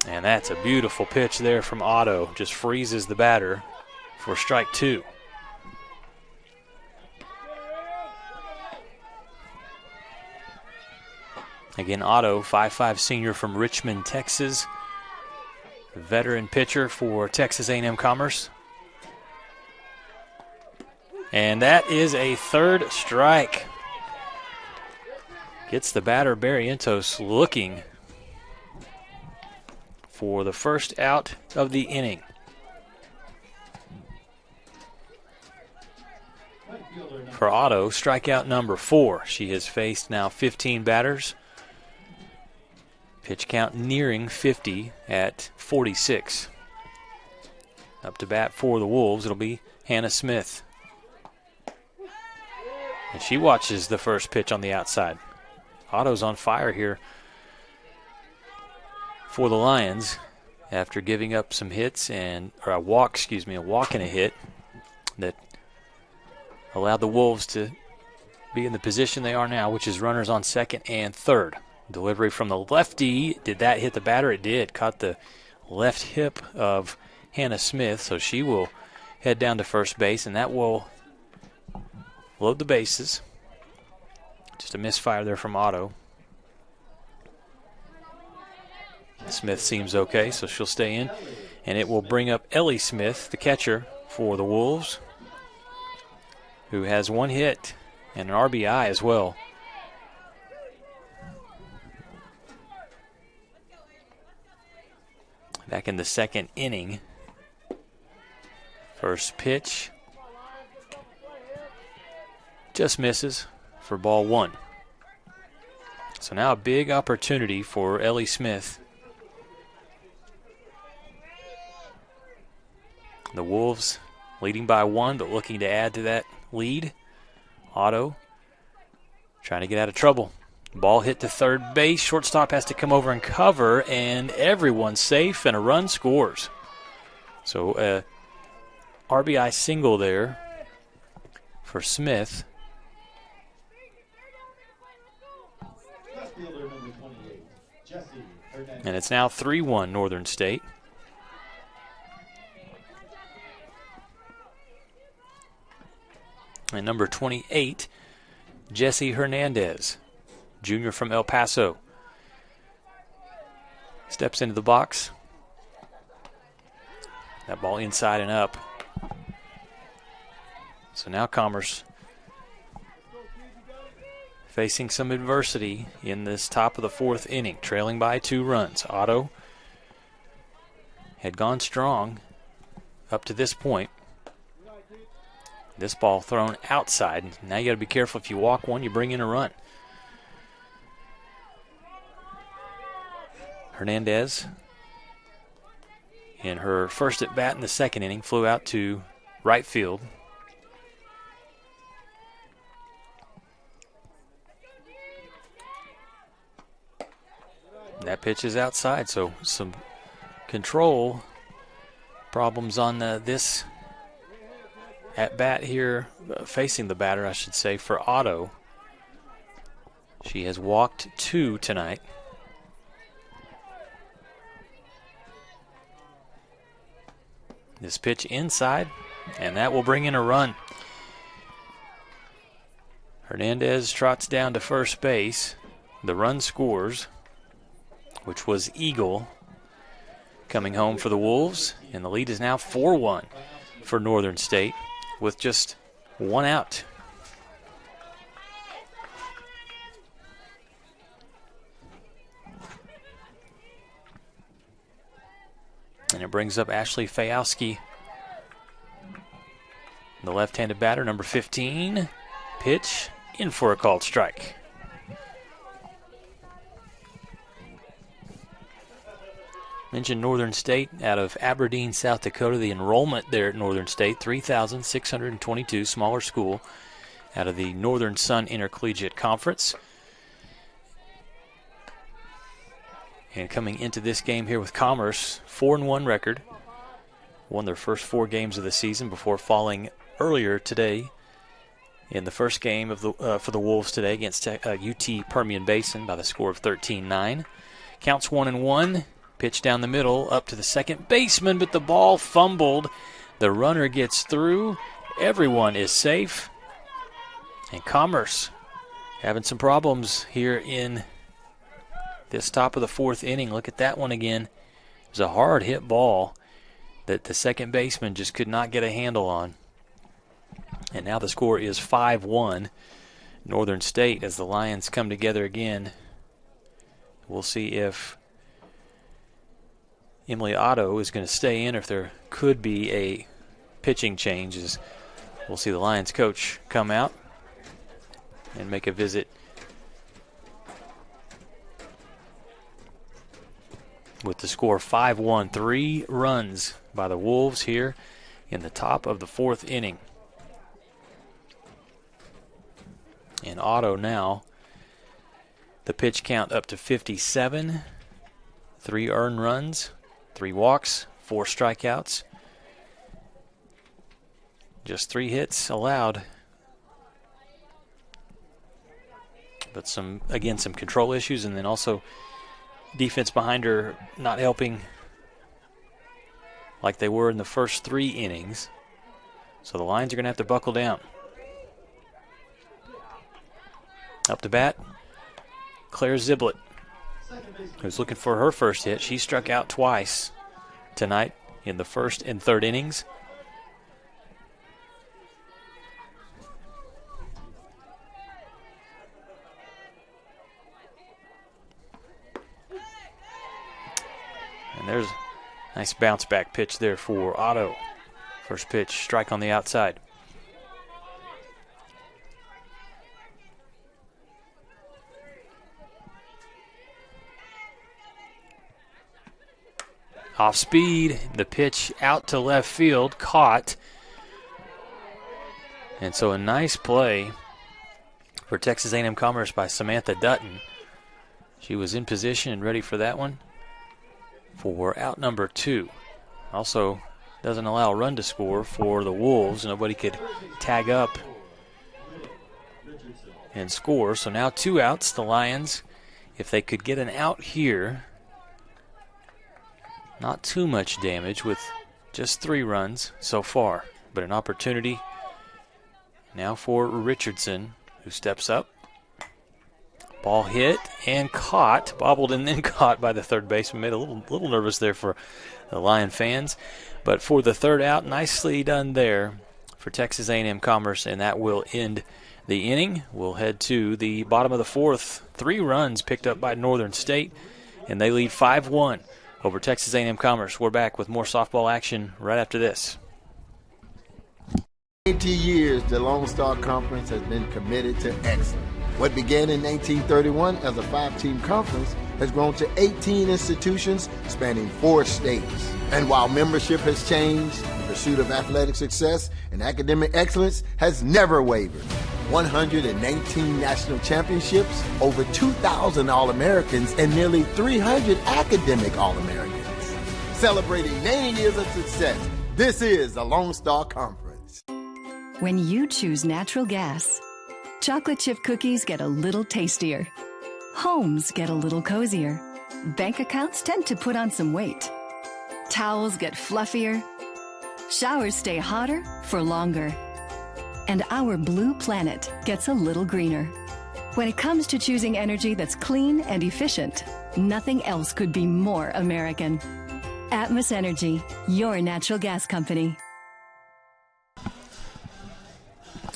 And that's a beautiful pitch there from Otto. Just freezes the batter for strike 2. Again, Otto, 5'5" senior from Richmond, Texas. Veteran pitcher for Texas A&M Commerce. And that is a third strike. Gets the batter, Barrientos, looking for the first out of the inning. For Otto, strikeout number 4. She has faced now 15 batters. Pitch count nearing 50 at 46. Up to bat for the Wolves, it'll be Hannah Smith. And she watches the first pitch on the outside. Otto's on fire here for the Lions after giving up some hits a walk and a hit that allowed the Wolves to be in the position they are now, which is runners on second and third. Delivery from the lefty. Did that hit the batter? It did. Caught the left hip of Hannah Smith, so she will head down to first base, and that will load the bases. Just a misfire there from Otto. Smith seems okay, so she'll stay in. And it will bring up Ellie Smith, the catcher for the Wolves, who has 1 hit and an RBI as well. Back in the second inning. First pitch. Just misses for ball 1. So now a big opportunity for Ellie Smith. The Wolves leading by 1, but looking to add to that lead. Otto trying to get out of trouble. Ball hit to third base. Shortstop has to come over and cover, and everyone's safe, and a run scores. So RBI single there for Smith. And it's now 3-1 Northern State. And number 28, Jesse Hernandez, junior from El Paso, steps into the box. That ball inside and up. So now Commerce facing some adversity in this top of the 4th inning, trailing by 2 runs. Otto had gone strong up to this point. This ball thrown outside. Now you got to be careful. If you walk one, you bring in a run. Hernandez, in her first at bat in the second inning, flew out to right field. That pitch is outside, so some control problems on this at bat here, facing the batter, I should say, for Otto. She has walked 2 tonight. This pitch inside, and that will bring in a run. Hernandez trots down to first base. The run scores, which was Eagle coming home for the Wolves, and the lead is now 4-1 for Northern State with just 1 out. And it brings up Ashley Fayowski, the left-handed batter, number 15. Pitch in for a called strike. Mentioned Northern State out of Aberdeen, South Dakota. The enrollment there at Northern State, 3,622, smaller school out of the Northern Sun Intercollegiate Conference. And coming into this game here with Commerce, 4-1 record. Won their first 4 games of the season before falling earlier today in the first game of for the Wolves today against UT Permian Basin by the score of 13-9. Counts 1-1. Pitch down the middle up to the second baseman, but the ball fumbled. The runner gets through. Everyone is safe. And Commerce having some problems here in this top of the 4th inning. Look at that one again. It was a hard hit ball that the second baseman just could not get a handle on. And now the score is 5-1. Northern State as the Lions come together again. We'll see if Emily Otto is going to stay in, or if there could be a pitching change. As we'll see the Lions coach come out and make a visit with the score 5-1. 3 runs by the Wolves here in the top of the 4th inning. And Otto now, the pitch count up to 57. 3 earned runs, 3 walks, 4 strikeouts. Just 3 hits allowed. But some control issues, and then also defense behind her not helping like they were in the first 3 innings. So the Lions are going to have to buckle down. Up to bat, Claire Ziblett, who's looking for her first hit. She struck out twice tonight in the 1st and 3rd innings. And there's a nice bounce back pitch there for Otto. First pitch, strike on the outside. Off speed, the pitch out to left field, caught. And so a nice play for Texas A&M Commerce by Samantha Dutton. She was in position and ready for that one for out number 2. Also doesn't allow a run to score for the Wolves. Nobody could tag up and score. So now 2 outs. The Lions, if they could get an out here, not too much damage with just 3 runs so far, but an opportunity now for Richardson, who steps up. Ball hit and caught, bobbled and then caught by the third baseman. Made a little nervous there for the Lion fans. But for the 3rd out, nicely done there for Texas A&M Commerce, and that will end the inning. We'll head to the bottom of the 4th. 3 runs picked up by Northern State, and they lead 5-1 over Texas A&M Commerce. We're back with more softball action right after this. 80 years, the Lone Star Conference has been committed to excellence. What began in 1931 as a 5-team conference has grown to 18 institutions spanning 4 states. And while membership has changed, the pursuit of athletic success and academic excellence has never wavered. 118 national championships, over 2,000 All-Americans, and nearly 300 academic All-Americans. Celebrating 90 years of success, this is the Lone Star Conference. When you choose natural gas, chocolate chip cookies get a little tastier. Homes get a little cozier. Bank accounts tend to put on some weight. Towels get fluffier. Showers stay hotter for longer. And our blue planet gets a little greener. When it comes to choosing energy that's clean and efficient, nothing else could be more American. Atmos Energy, your natural gas company.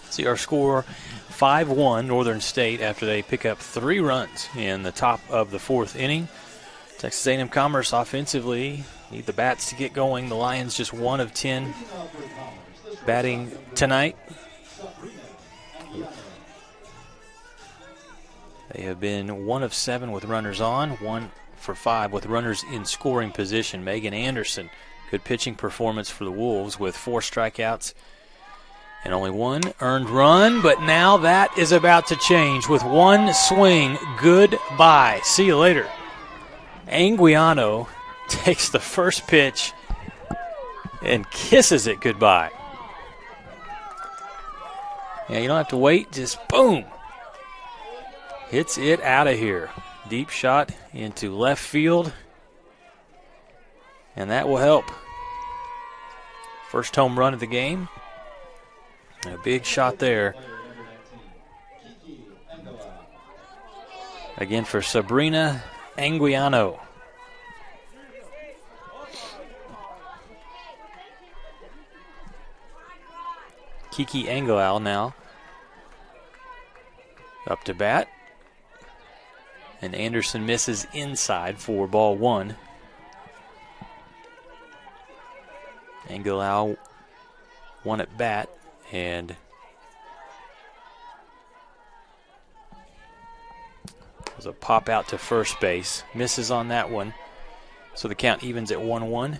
See our score, 5-1 Northern State after they pick up 3 runs in the top of the 4th inning. Texas A&M Commerce offensively need the bats to get going. The Lions just 1 of 10 batting tonight. They have been 1 of 7 with runners on, 1 for 5 with runners in scoring position. Megan Anderson, good pitching performance for the Wolves with 4 strikeouts and only 1 earned run, but now that is about to change with 1 swing. Goodbye. See you later. Anguiano takes the first pitch and kisses it goodbye. Yeah, you don't have to wait, just boom. Hits it out of here. Deep shot into left field. And that will help. First home run of the game. A big shot there. Again for Sabrina Anguiano. Kiki Anguiano now up to bat. And Anderson misses inside for ball one. Anguiano one at bat, and was a pop out to first base. Misses on that one, so the count evens at 1-1.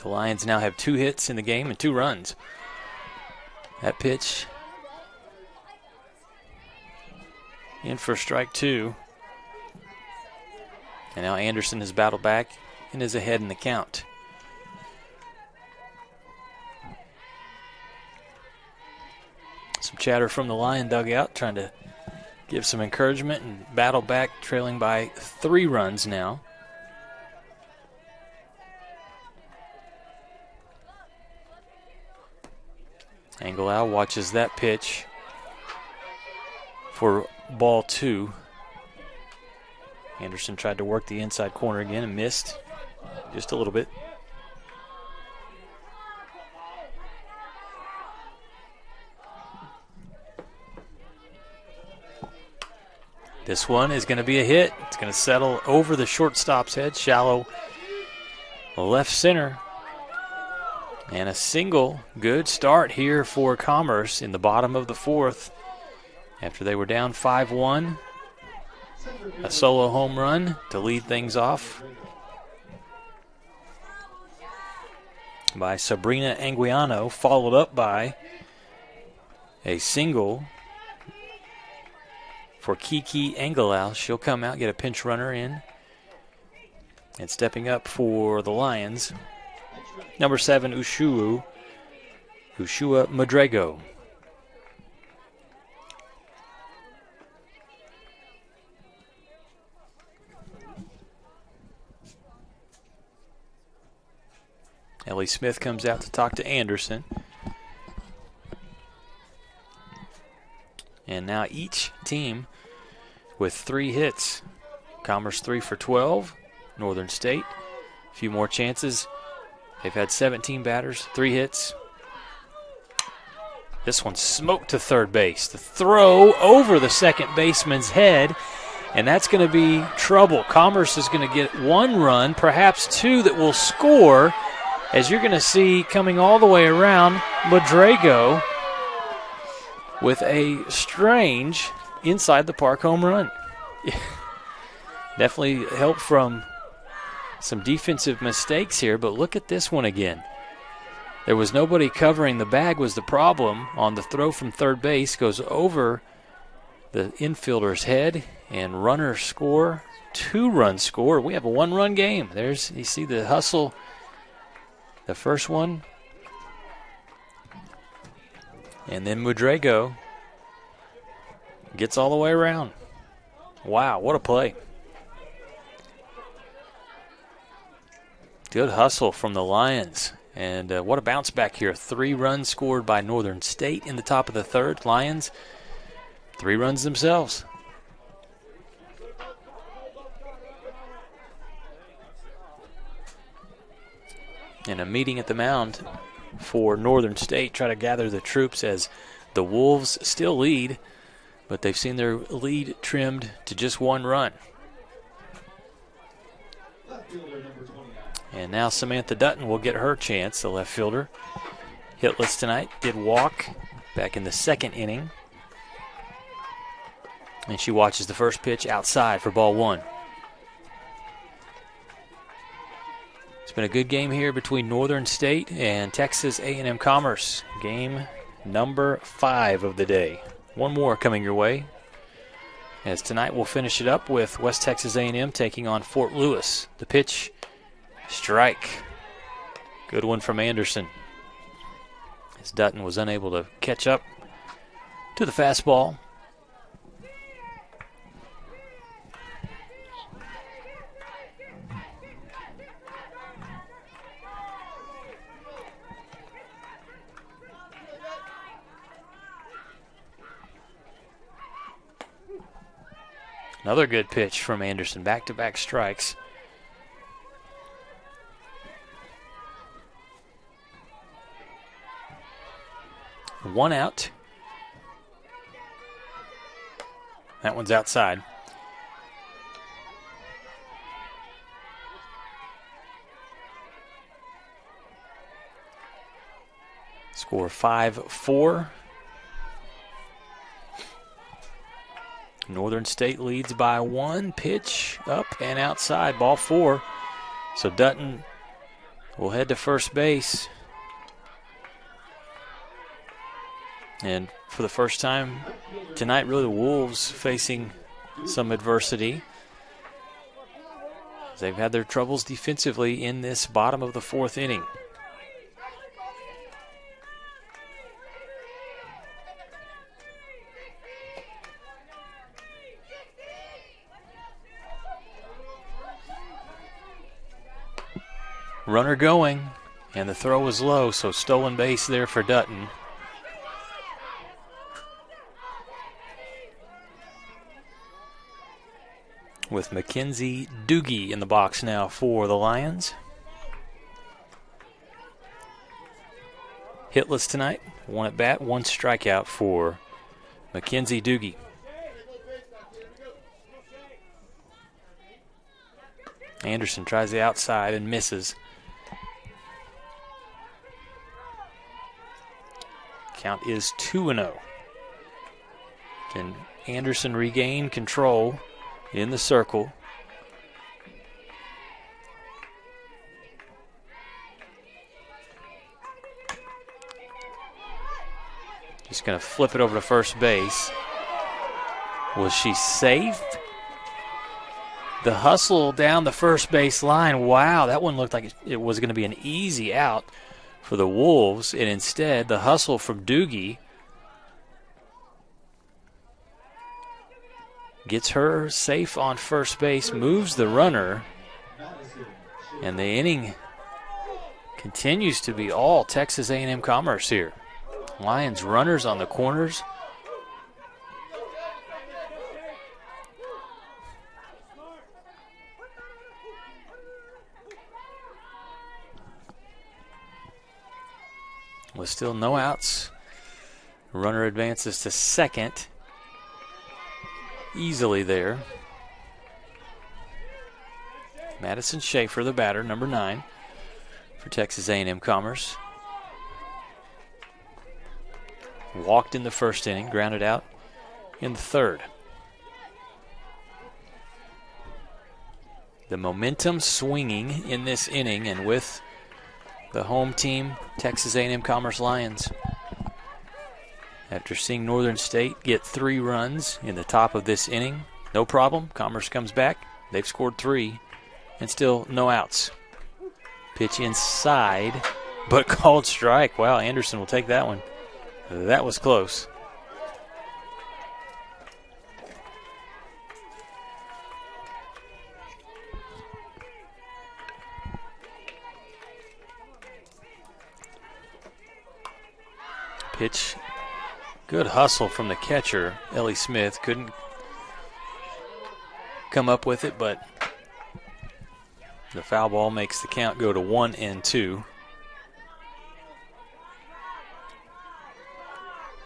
The Lions now have 2 hits in the game and 2 runs. That pitch in for strike 2. And now Anderson has battled back and is ahead in the count. Some chatter from the Lion dugout, trying to give some encouragement and battle back, trailing by 3 runs now. Anguiano watches that pitch for ball 2. Anderson tried to work the inside corner again and missed just a little bit. This one is going to be a hit. It's going to settle over the shortstop's head, shallow left center. And a single. Good start here for Commerce in the bottom of the 4th. After they were down 5-1. A solo home run to lead things off by Sabrina Anguiano, followed up by a single for Kiki Anguiano. She'll come out, get a pinch runner in. And stepping up for the Lions, number 7, Ushua Madrego. Ellie Smith comes out to talk to Anderson. And now each team with 3 hits. Commerce 3 for 12. Northern State, a few more chances. They've had 17 batters, 3 hits. This one smoked to third base. The throw over the second baseman's head, and that's going to be trouble. Commerce is going to get 1 run, perhaps 2 that will score, as you're going to see coming all the way around, Madrego with a strange inside the park home run. Definitely help from some defensive mistakes here, but look at this one again. There was nobody covering. The bag was the problem on the throw from third base. Goes over the infielder's head, and runners score. 2-run score. We have a 1-run game. There's, you see the hustle. The first one. And then Madrego gets all the way around. Wow, what a play. Good hustle from the Lions. And what a bounce back here. 3 runs scored by Northern State in the top of the 3rd. Lions, 3 runs themselves. And a meeting at the mound for Northern State. Try to gather the troops as the Wolves still lead, but they've seen their lead trimmed to just 1 run. And now Samantha Dutton will get her chance, the left fielder. Hitless tonight, did walk back in the 2nd inning. And she watches the first pitch outside for ball 1. It's been a good game here between Northern State and Texas A&M Commerce. Game number 5 of the day. One more coming your way, as tonight we'll finish it up with West Texas A&M taking on Fort Lewis. The pitch, strike. Good one from Anderson, as Dutton was unable to catch up to the fastball. Another good pitch from Anderson. Back-to-back strikes. One out. That one's outside. Score 5-4. Northern State leads by 1. Pitch up and outside. Ball 4. So Dutton will head to first base. And for the first time tonight, really, the Wolves facing some adversity. They've had their troubles defensively in this bottom of the 4th inning. Runner going, and the throw was low, so stolen base there for Dutton. With Mackenzie Doogie in the box now for the Lions. Hitless tonight, 1 at bat, 1 strikeout for Mackenzie Doogie. Anderson tries the outside and misses. Count is 2-0. Can Anderson regain control in the circle? Just going to flip it over to first base. Was she safe? The hustle down the first base line. Wow, that one looked like it was going to be an easy out for the Wolves, and instead the hustle from Doogie gets her safe on first base, moves the runner, and the inning continues to be all Texas A&M Commerce here. Lions runners on the corners. With still no outs, runner advances to second. Easily there. Madison Schaefer, the batter, number 9 for Texas A&M Commerce. Walked in the first inning, grounded out in the 3rd. The momentum swinging in this inning, and with the home team, Texas A&M Commerce Lions. After seeing Northern State get 3 runs in the top of this inning, no problem. Commerce comes back. They've scored 3 and still no outs. Pitch inside, but called strike. Wow, Anderson will take that one. That was close. Pitch, good hustle from the catcher, Ellie Smith. Couldn't come up with it, but the foul ball makes the count go to 1-2 to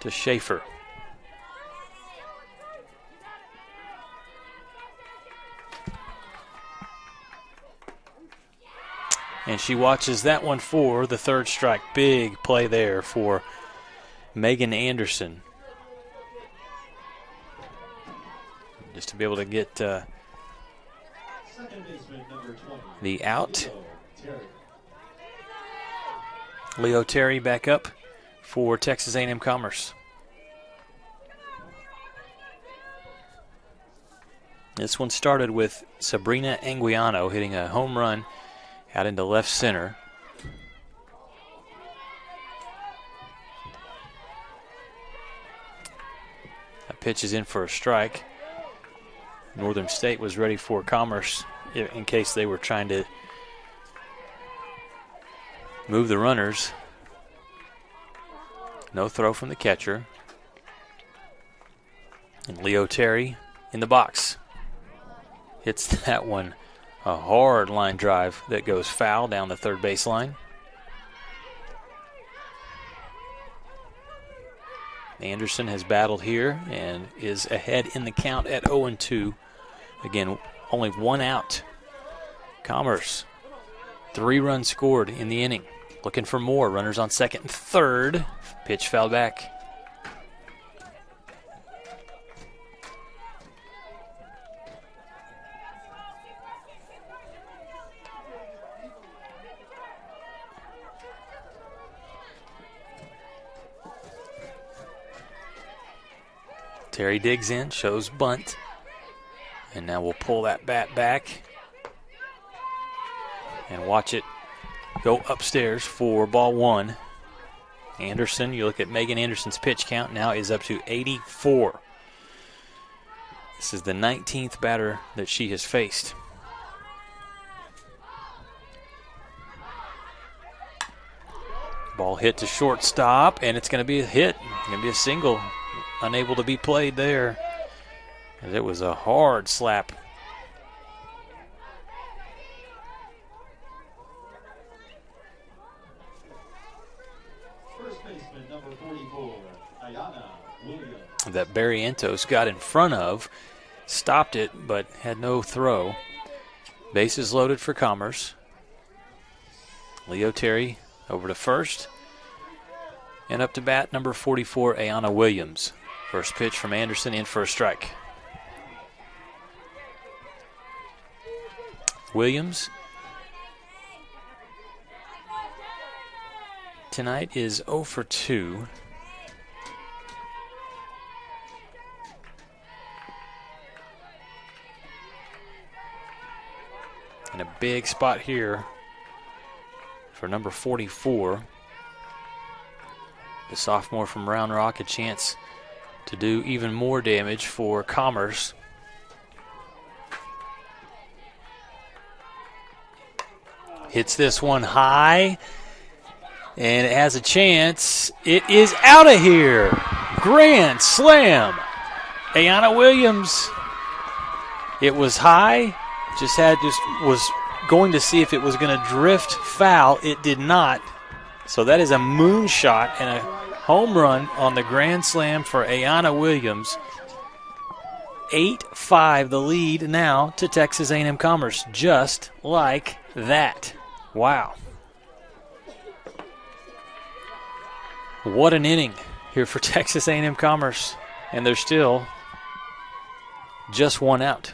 Schaefer. And she watches that one for the 3rd strike. Big play there for Megan Anderson. Just to be able to get the out Leo Terry back up for Texas A&M Commerce. This one started with Sabrina Anguiano hitting a home run out into left center. That pitch is in for a strike. Northern State was ready for Commerce in case they were trying to move the runners. No throw from the catcher. And Leo Terry in the box. Hits that one, a hard line drive that goes foul down the third baseline. Anderson has battled here and is ahead in the count at 0-2. Again, only one out. Commerce, 3 runs scored in the inning. Looking for more. Runners on second and third. Pitch fouled back. Terry digs in, shows bunt. And now we'll pull that bat back and watch it go upstairs for ball 1. Anderson, you look at Megan Anderson's pitch count, now is up to 84. This is the 19th batter that she has faced. Ball hit to shortstop, and it's going to be a hit. It's going to be a single. Unable to be played there. And it was a hard slap. First baseman, number 44, Ayana Williams. That Barrientos got in front of, stopped it, but had no throw. Bases loaded for Commerce. Leo Terry over to first. And up to bat, number 44, Ayana Williams. First pitch from Anderson, in for a strike. Williams tonight is 0 for 2. And a big spot here for number 44. The sophomore from Round Rock, a chance to do even more damage for Commerce. Hits this one high, and it has a chance. It is out of here. Grand slam. Ayana Williams. It was high. Was going to see if it was going to drift foul. It did not. So that is a moonshot and a home run on the grand slam for Ayana Williams. 8-5 the lead now to Texas A&M Commerce, just like that. Wow. What an inning here for Texas A&M Commerce, and they're still just one out.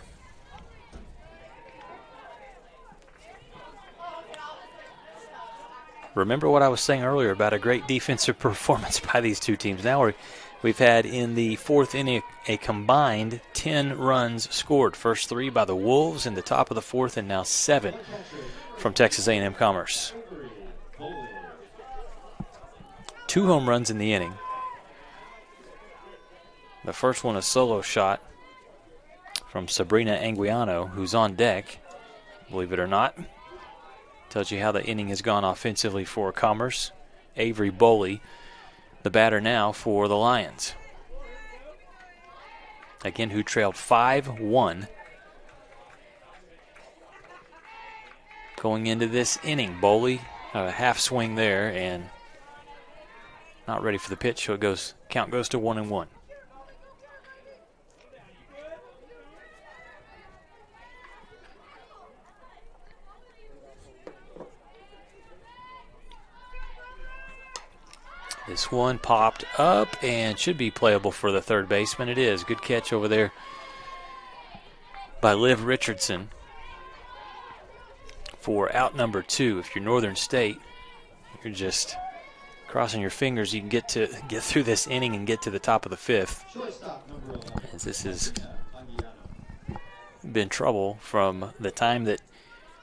Remember what I was saying earlier about a great defensive performance by these two teams. Now we've had in the fourth inning a combined 10 runs scored. First 3 by the Wolves in the top of the fourth, and now 7 from Texas A&M Commerce. 2 home runs in the inning. The first one a solo shot from Sabrina Anguiano, who's on deck, believe it or not. Tells you how the inning has gone offensively for Commerce. Avery Boley, the batter now for the Lions. Again, who trailed 5-1 going into this inning. Boley, a half swing there, and not ready for the pitch, so count goes to 1-1. This one popped up and should be playable for the third baseman. It is. Good catch over there by Liv Richardson for out number 2. If you're Northern State, you're just crossing your fingers you can get through this inning and get to the top of the 5th, as this has been trouble from the time that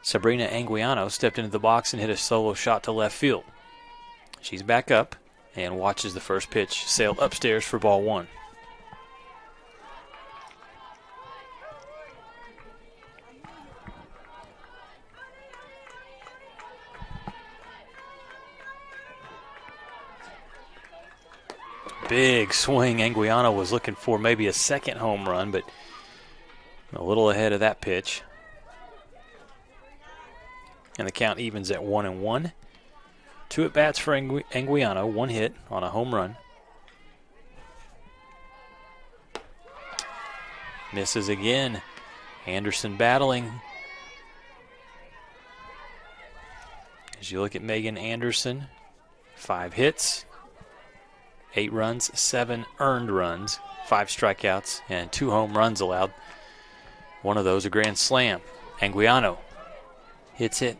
Sabrina Anguiano stepped into the box and hit a solo shot to left field. She's back up and watches the first pitch sail upstairs for ball 1. Big swing. Anguiano was looking for maybe a second home run, but a little ahead of that pitch. And the count evens at 1-1. 2 at-bats for Anguiano, 1 hit on a home run. Misses again. Anderson battling. As you look at Megan Anderson, 5 hits, 8 runs, 7 earned runs, 5 strikeouts, and 2 home runs allowed. One of those a grand slam. Anguiano hits it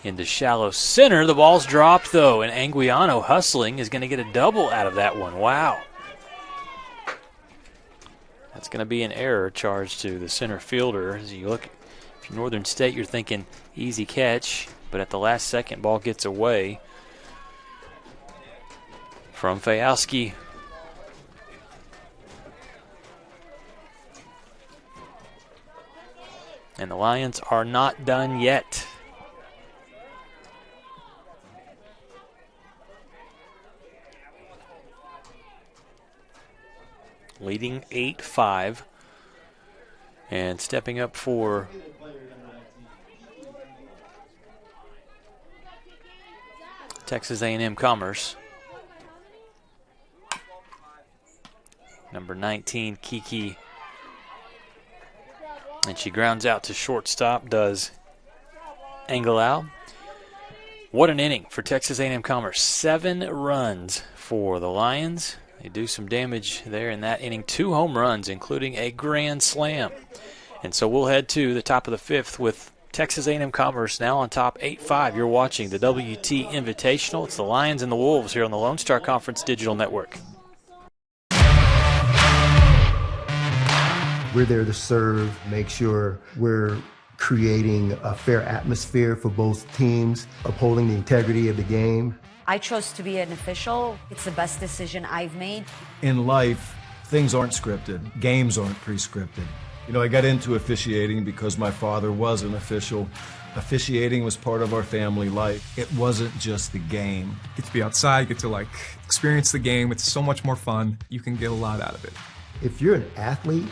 into shallow center. The ball's dropped, though, and Anguiano hustling is going to get a double out of that one. Wow. That's going to be an error charged to the center fielder. As you look, if you're Northern State, you're thinking easy catch, but at the last second, ball gets away from Fayowski. And the Lions are not done yet. Leading 8-5. And stepping up for Texas A&M Commerce, number 19, Kiki. And she grounds out to shortstop, does Angelau. What an inning for Texas A&M Commerce. 7 runs for the Lions. They do some damage there in that inning. 2 home runs, including a grand slam. And so we'll head to the top of the 5th with Texas A&M Commerce now on top 8-5. You're watching the WT Invitational. It's the Lions and the Wolves here on the Lone Star Conference Digital Network. We're there to serve, make sure we're creating a fair atmosphere for both teams, upholding the integrity of the game. I chose to be an official. It's the best decision I've made. In life, things aren't scripted. Games aren't pre-scripted. You know, I got into officiating because my father was an official. Officiating was part of our family life. It wasn't just the game. Get to be outside, get to experience the game. It's so much more fun. You can get a lot out of it. If you're an athlete,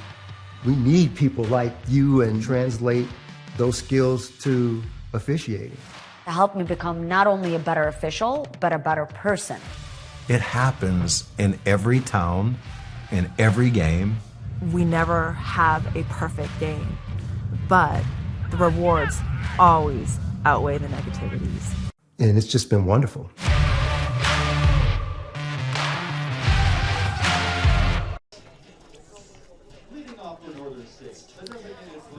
we need people like you and translate those skills to officiating. It helped me become not only a better official, but a better person. It happens in every town, in every game. We never have a perfect game, but the rewards always outweigh the negativities. And it's just been wonderful.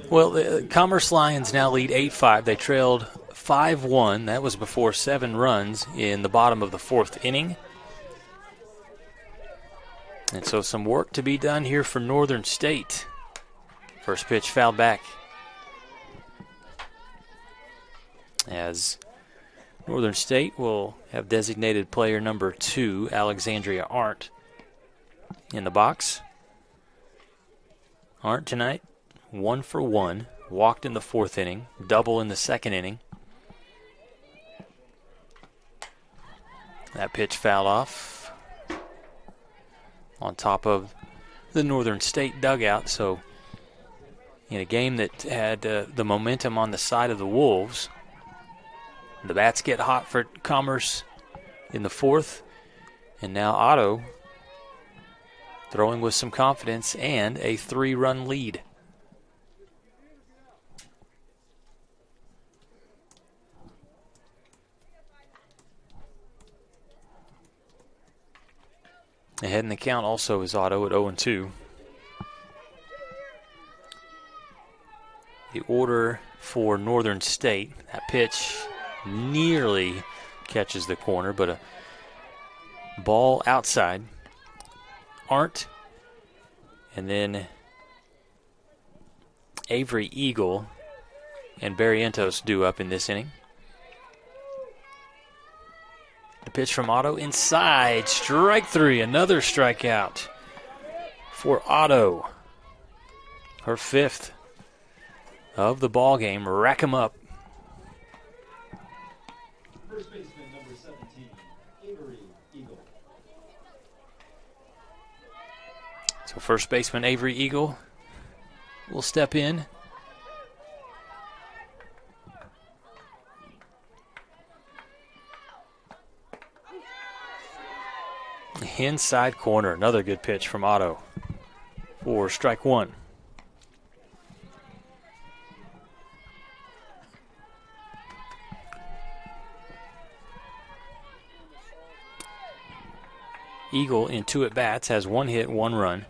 Well, the Commerce Lions now lead 8-5. They trailed 5-1. That was before 7 runs in the bottom of the 4th inning. And so some work to be done here for Northern State. First pitch fouled back, as Northern State will have designated player number 2, Alexandria Arndt, in the box. Arndt tonight, 1 for 1, walked in the 4th inning, double in the 2nd inning. That pitch fouled off on top of the Northern State dugout. So in a game that had the momentum on the side of the Wolves, the bats get hot for Commerce in the 4th, and now Otto throwing with some confidence and a 3-run lead. Ahead in the count also is Otto at 0-2. the order for Northern State. That pitch nearly catches the corner, but a ball outside. Arndt, and then Avery Eagle and Barrientos due up in this inning. The pitch from Otto inside, strike three, another strikeout for Otto. Her fifth of the ball game. Rack 'em up. First baseman number 17, Avery Eagle. So first baseman Avery Eagle will step in. Inside corner, another good pitch from Otto for strike one. Eagle in 2 at-bats has 1 hit, 1 run.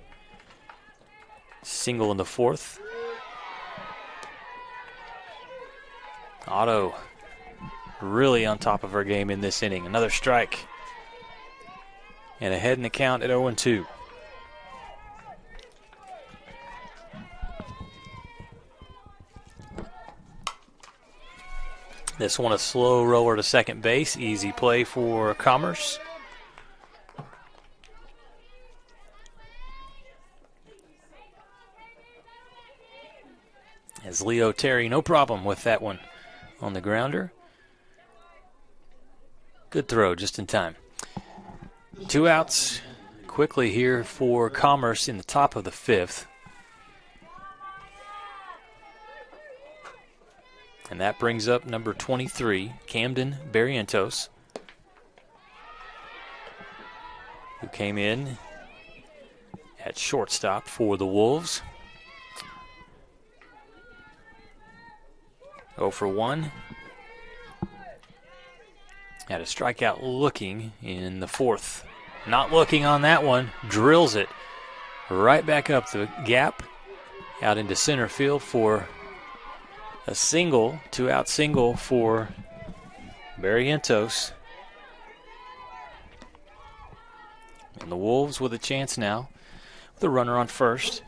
Single in the 4th. Otto really on top of her game in this inning. Another strike. And ahead in the count at 0-2. This one a slow roller to second base. Easy play for Commerce. As Leo Terry, no problem with that one on the grounder. Good throw just in time. 2 outs quickly here for Commerce in the top of the 5th. And that brings up number 23, Camden Barrientos, who came in at shortstop for the Wolves. 0 for 1. Had a strikeout looking in the 4th. Not looking on that one. Drills it right back up the gap out into center field for a single, 2-out single for Barrientos. And the Wolves with a chance now with a runner on first.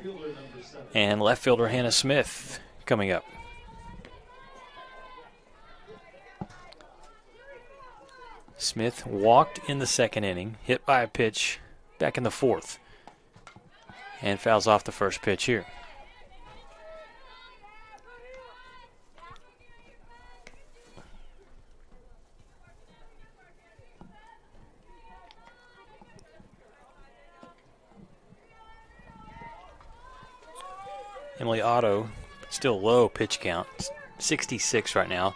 And left fielder Hannah Smith coming up. Smith walked in the 2nd inning, hit by a pitch back in the 4th, and fouls off the first pitch here. Emily Otto, still low pitch count, 66 right now.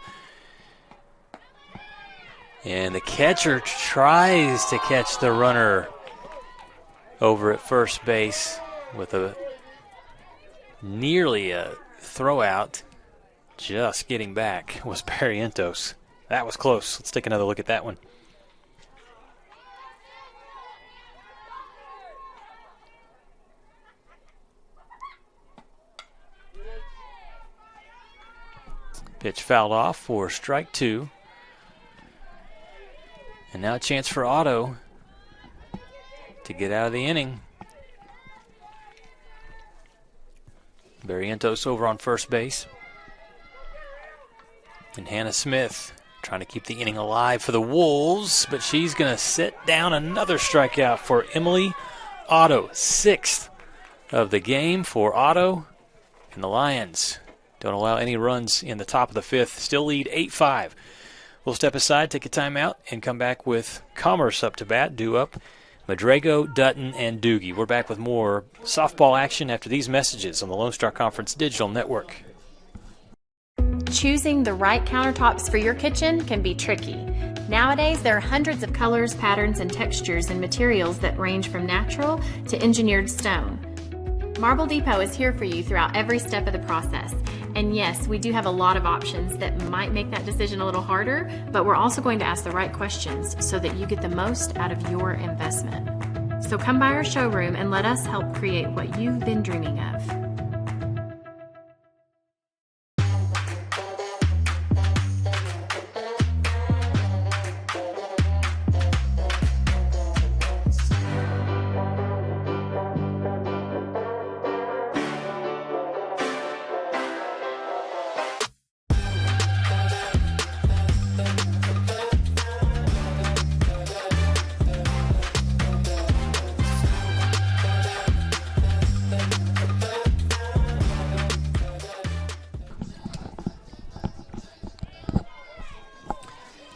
And the catcher tries to catch the runner over at first base with nearly a throw out. Just getting back was Barrientos. That was close. Let's take another look at that one. Pitch fouled off for strike 2. And now a chance for Otto to get out of the inning. Barrientos over on first base. And Hannah Smith trying to keep the inning alive for the Wolves, but she's going to set down another strikeout for Emily Otto. 6th of the game for Otto. And the Lions don't allow any runs in the top of the 5th. Still lead 8-5. We'll step aside, take a timeout, and come back with Commerce up to bat, due up Madrago, Dutton, and Doogie. We're back with more softball action after these messages on the Lone Star Conference Digital Network. Choosing the right countertops for your kitchen can be tricky. Nowadays, there are hundreds of colors, patterns, and textures and materials that range from natural to engineered stone. Marble Depot is here for you throughout every step of the process. And yes, we do have a lot of options that might make that decision a little harder, but we're also going to ask the right questions so that you get the most out of your investment. So come by our showroom and let us help create what you've been dreaming of.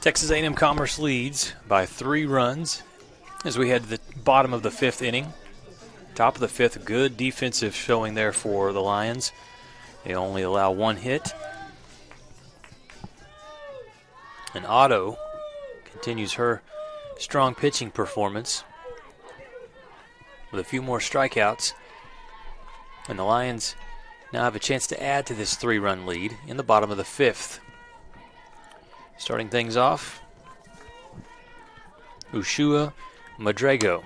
Texas A&M Commerce leads by 3 runs as we head to the bottom of the 5th inning. Top of the 5th, good defensive showing there for the Lions. They only allow 1 hit. And Otto continues her strong pitching performance with a few more strikeouts. And the Lions now have a chance to add to this 3-run lead in the bottom of the 5th. Starting things off, Ushua Madrego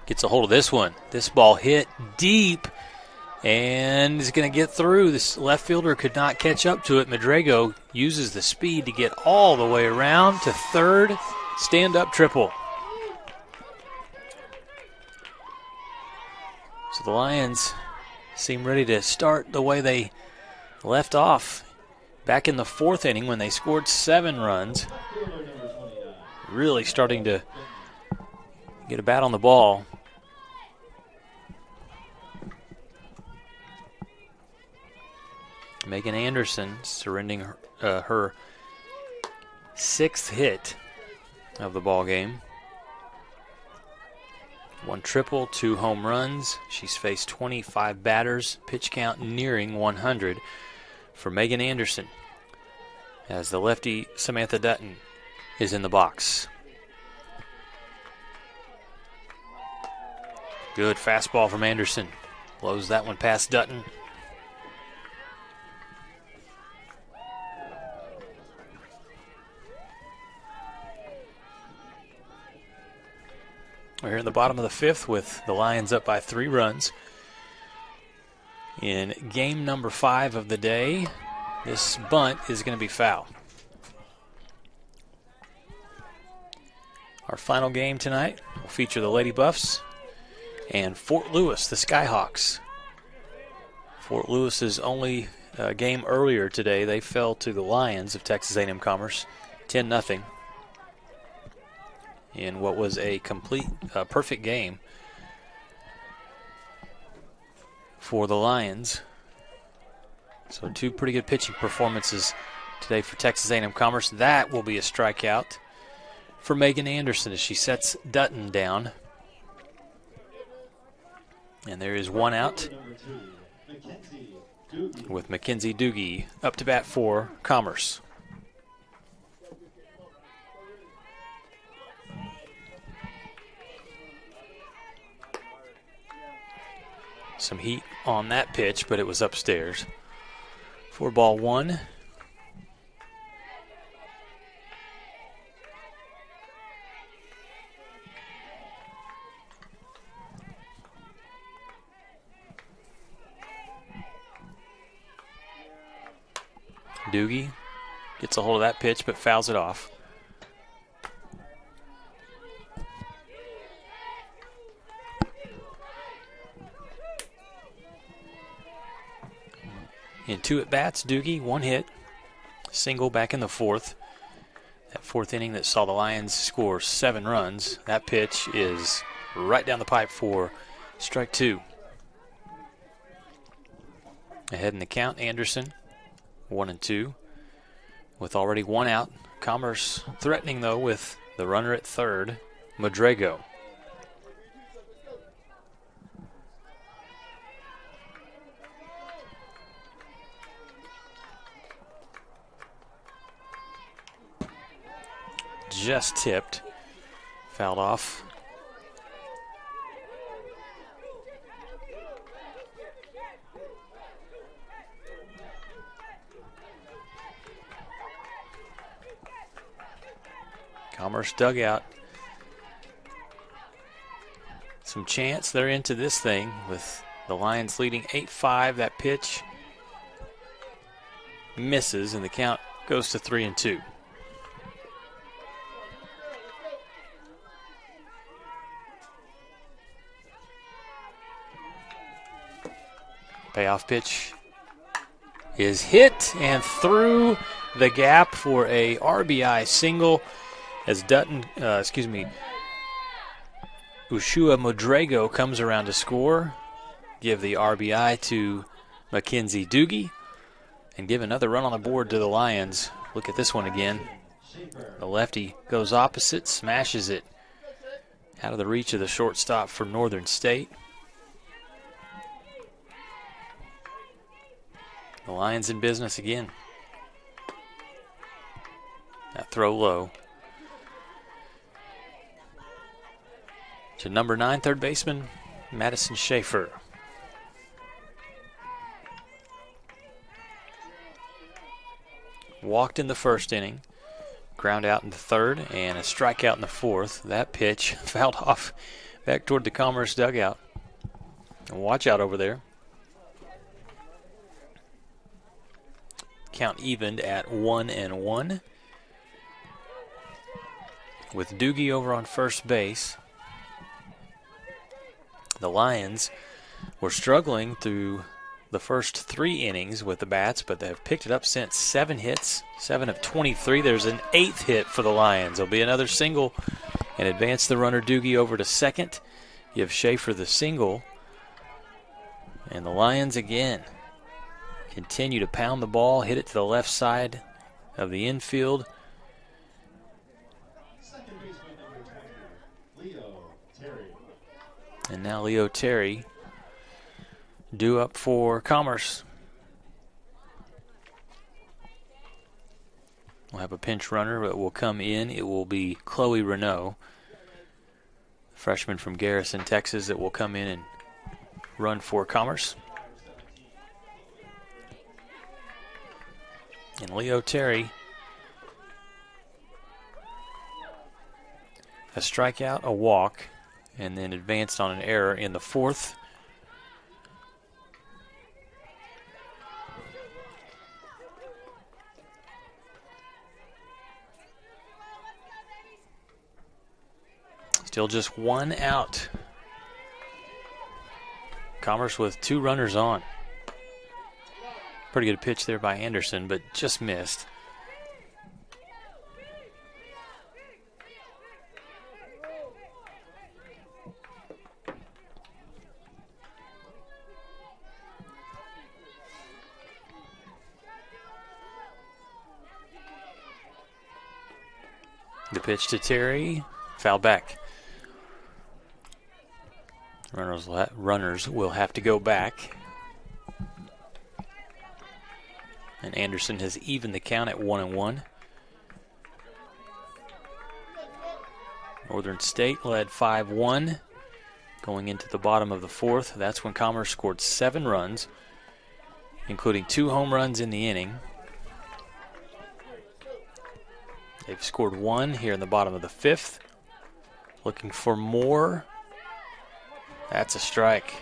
gets a hold of this one. This ball hit deep and is going to get through. This left fielder could not catch up to it. Madrego uses the speed to get all the way around to third. Stand-up triple. So the Lions seem ready to start the way they left off back in the 4th inning when they scored 7 runs. Really starting to get a bat on the ball. Megan Anderson surrendering her 6th hit of the ball game. 1 triple, 2 home runs. She's faced 25 batters, pitch count nearing 100 for Megan Anderson as the lefty Samantha Dutton is in the box. Good fastball from Anderson. Blows that one past Dutton. We're here in the bottom of the 5th with the Lions up by 3 runs. In game number 5 of the day, this bunt is going to be foul. Our final game tonight will feature the Lady Buffs and Fort Lewis, the Skyhawks. Fort Lewis's only game earlier today, they fell to the Lions of Texas A&M Commerce, 10-0. In what was a complete, perfect game for the Lions. So 2 pretty good pitching performances today for Texas A&M Commerce. That will be a strikeout for Megan Anderson as she sets Dutton down. And there is 1 out with Mackenzie Doogie up to bat for Commerce. Some heat on that pitch, but it was upstairs. 4-1. Doogie gets a hold of that pitch, but fouls it off. In 2 at-bats, Doogie, 1 hit, single back in the 4th. That 4th inning that saw the Lions score 7 runs. That pitch is right down the pipe for strike 2. Ahead in the count, Anderson, 1-2, with already 1 out. Commerce threatening, though, with the runner at third, Madrego. Just tipped, fouled off. Commerce dugout. Some chance they're into this thing with the Lions leading 8-5. That pitch misses and the count goes to 3-2. Payoff pitch is hit and through the gap for a RBI single as Ushua Madrego comes around to score. Give the RBI to Mackenzie Doogie and give another run on the board to the Lions. Look at this one again. The lefty goes opposite, smashes it out of the reach of the shortstop for Northern State. The Lions in business again. That throw low. To number 9, third baseman, Madison Schaefer. Walked in the first inning, ground out in the third, and a strikeout in the fourth. That pitch fouled off back toward the Commerce dugout. And watch out over there. Count evened at 1-1. With Doogie over on first base. The Lions were struggling through the first 3 innings with the bats, but they have picked it up since. 7 hits, 7 of 23. There's an 8th hit for the Lions. There'll be another single and advance the runner Doogie over to second. Give Schaefer the single. And the Lions again continue to pound the ball, hit it to the left side of the infield. And now Leo Terry due up for Commerce. We'll have a pinch runner that will come in. It will be Chloe Renault, freshman from Garrison, Texas, that will come in and run for Commerce. And Leo Terry, a strikeout, a walk, and then advanced on an error in the fourth. Still just 1 out. Commerce with 2 runners on. Pretty good pitch there by Anderson, but just missed. The pitch to Terry, foul back. Runners will have to go back. And Anderson has evened the count at 1-1. Northern State led 5-1 going into the bottom of the fourth. That's when Commerce scored 7 runs, including 2 home runs in the inning. They've scored 1 here in the bottom of the 5th. Looking for more. That's a strike.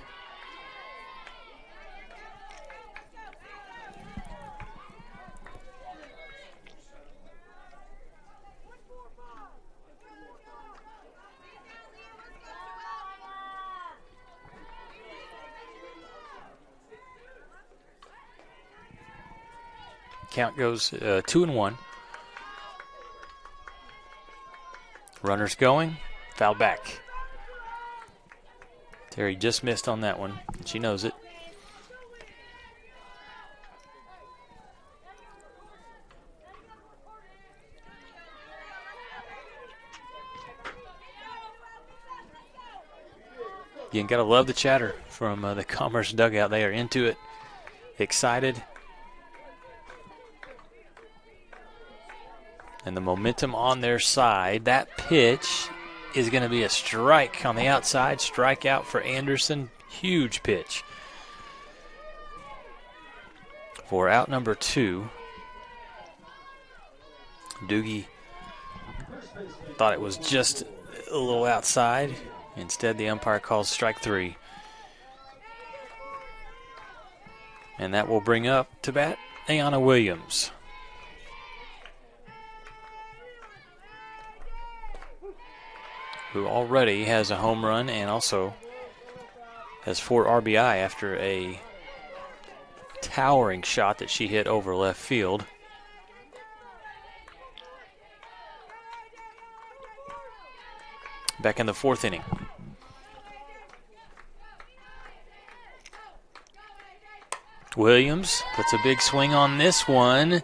Count goes 2-1. Runners going, foul back. Terry just missed on that one, and she knows it. Again, gotta love the chatter from the Commerce dugout. They are into it, excited. And the momentum on their side. That pitch is going to be a strike on the outside. Strikeout for Anderson. Huge pitch. For out number 2. Doogie thought it was just a little outside. Instead, the umpire calls strike 3. And that will bring up to bat Ayana Williams. Who already has a home run and also has 4 RBI after a towering shot that she hit over left field. Back in the 4th inning. Williams puts a big swing on this one,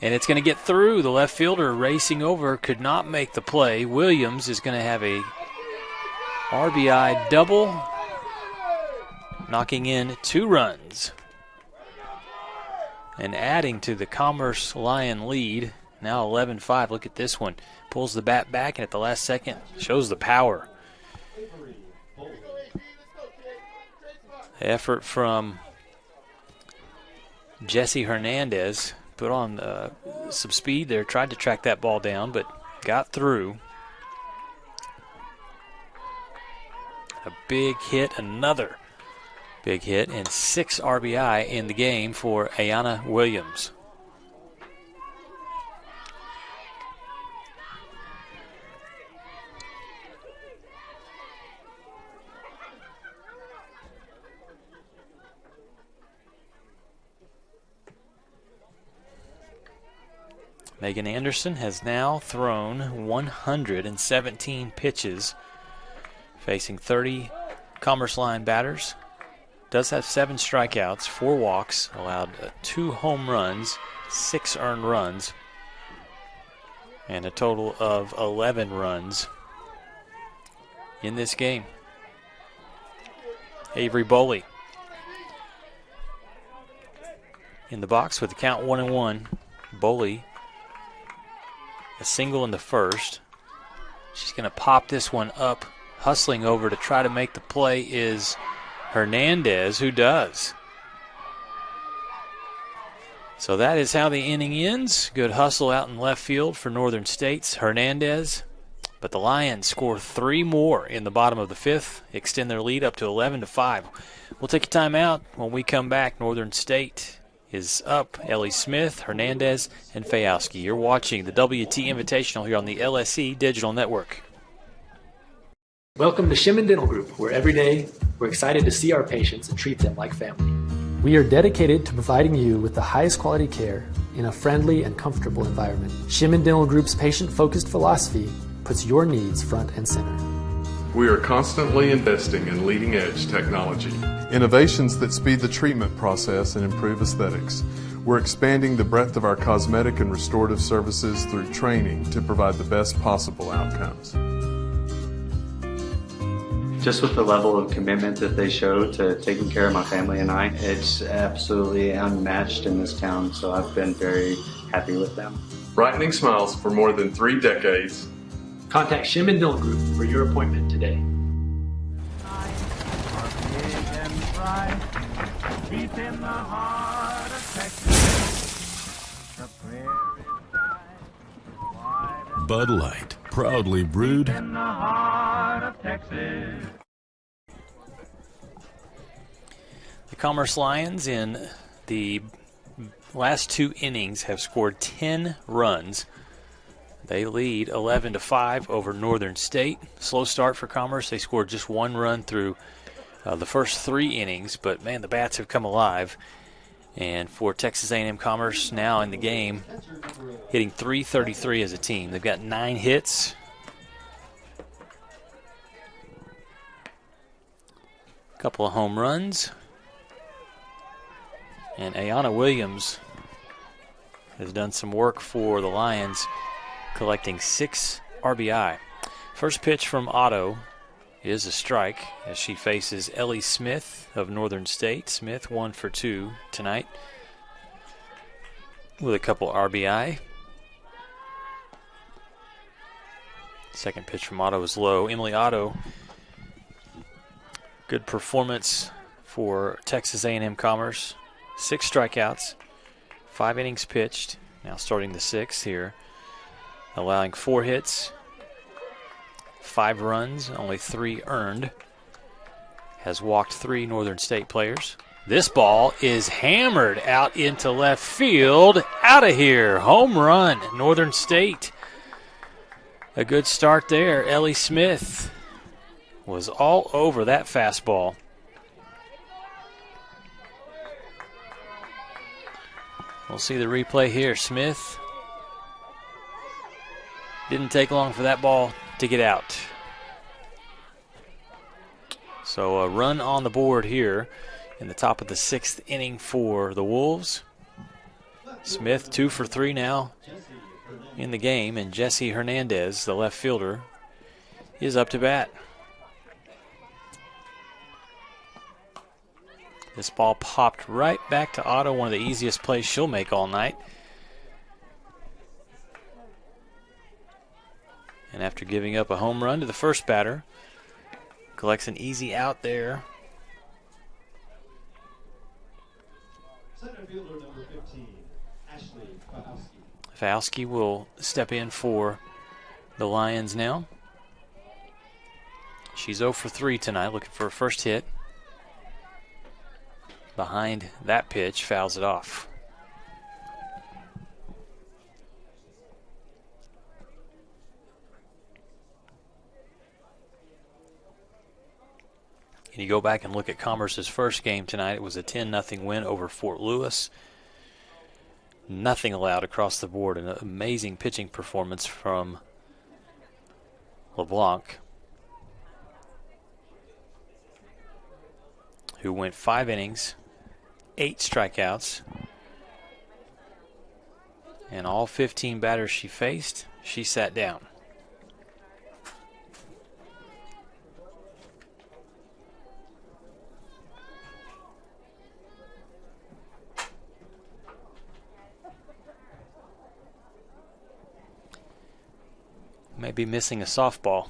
And it's going to get through. The left fielder racing over could not make the play. Williams is going to have a RBI double, knocking in 2 runs and adding to the Commerce Lion lead. Now 11-5. Look at this one. Pulls the bat back and at the last second shows the power. Effort from Jesse Hernandez. Put on some speed there. Tried to track that ball down, but got through. A big hit, another big hit, and 6 RBI in the game for Ayana Williams. Megan Anderson has now thrown 117 pitches, facing 30 Commerce Line batters. Does have 7 strikeouts, 4 walks, allowed 2 home runs, 6 earned runs, and a total of 11 runs in this game. Avery Boley in the box with the count 1-1. Boley, a single in the first. She's going to pop this one up. Hustling over to try to make the play is Hernandez, who does. So that is how the inning ends. Good hustle out in left field for Northern State's Hernandez. But the Lions score 3 more in the bottom of the 5th, extend their lead up to 11-5. We'll take a timeout. When we come back, Northern State is up. Ellie Smith, Hernandez, and Fayowski. You're watching the WT Invitational here on the LSE Digital Network. Welcome to Shimon Dental Group, where every day we're excited to see our patients and treat them like family. We are dedicated to providing you with the highest quality care in a friendly and comfortable environment. Shimon Dental Group's patient-focused philosophy puts your needs front and center. We are constantly investing in leading-edge technology. Innovations that speed the treatment process and improve aesthetics. We're expanding the breadth of our cosmetic and restorative services through training to provide the best possible outcomes. Just with the level of commitment that they show to taking care of my family and I, it's absolutely unmatched in this town, so I've been very happy with them. Brightening smiles for more than 3 decades. Contact Shimon Dental Group for your appointment today. Bud Light, proudly brewed in the heart of Texas. The Commerce Lions in the last 2 innings have scored 10 runs. They lead 11-5 over Northern State. Slow start for Commerce. They scored just 1 run through the first 3 innings, but man, the bats have come alive. And for Texas A&M Commerce now in the game, hitting .333 as a team. They've got 9 hits. A couple of home runs. And Ayana Williams has done some work for the Lions, collecting 6 RBI. First pitch from Otto is a strike as she faces Ellie Smith of Northern State. Smith 1 for 2 tonight with a couple RBI. Second pitch from Otto is low. Emily Otto, good performance for Texas A&M Commerce. 6 strikeouts, 5 innings pitched. Now starting the 6th here, allowing 4 hits, 5 runs, only 3 earned. Has walked 3 Northern State players. This ball is hammered out into left field. Out of here. Home run, Northern State. A good start there. Ellie Smith was all over that fastball. We'll see the replay here. Smith didn't take long for that ball to get out. So a run on the board here in the top of the 6th inning for the Wolves. Smith 2 for 3 now in the game, and Jesse Hernandez, the left fielder, is up to bat. This ball popped right back to Otto, one of the easiest plays she'll make all night. And after giving up a home run to the first batter, collects an easy out there. Center fielder number 15, Ashley Fahowski. Fahowski will step in for the Lions now. She's 0 for 3 tonight, looking for her first hit. Behind that pitch, fouls it off. And you go back and look at Commerce's first game tonight. It was a 10-0 win over Fort Lewis. Nothing allowed across the board. An amazing pitching performance from LeBlanc, who went 5 innings, 8 strikeouts, and all 15 batters she faced, she sat down. Maybe missing a softball.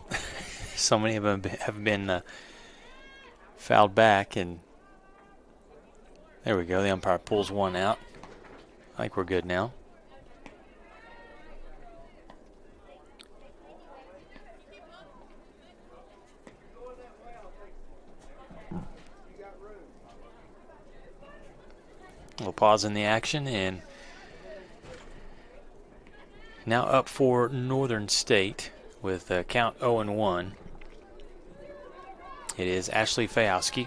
So many of them have been fouled back, and there we go. The umpire pulls one out. I think we're good now. We'll pause in the action, and now up for Northern State with a count 0-1. It is Ashley Fahowski.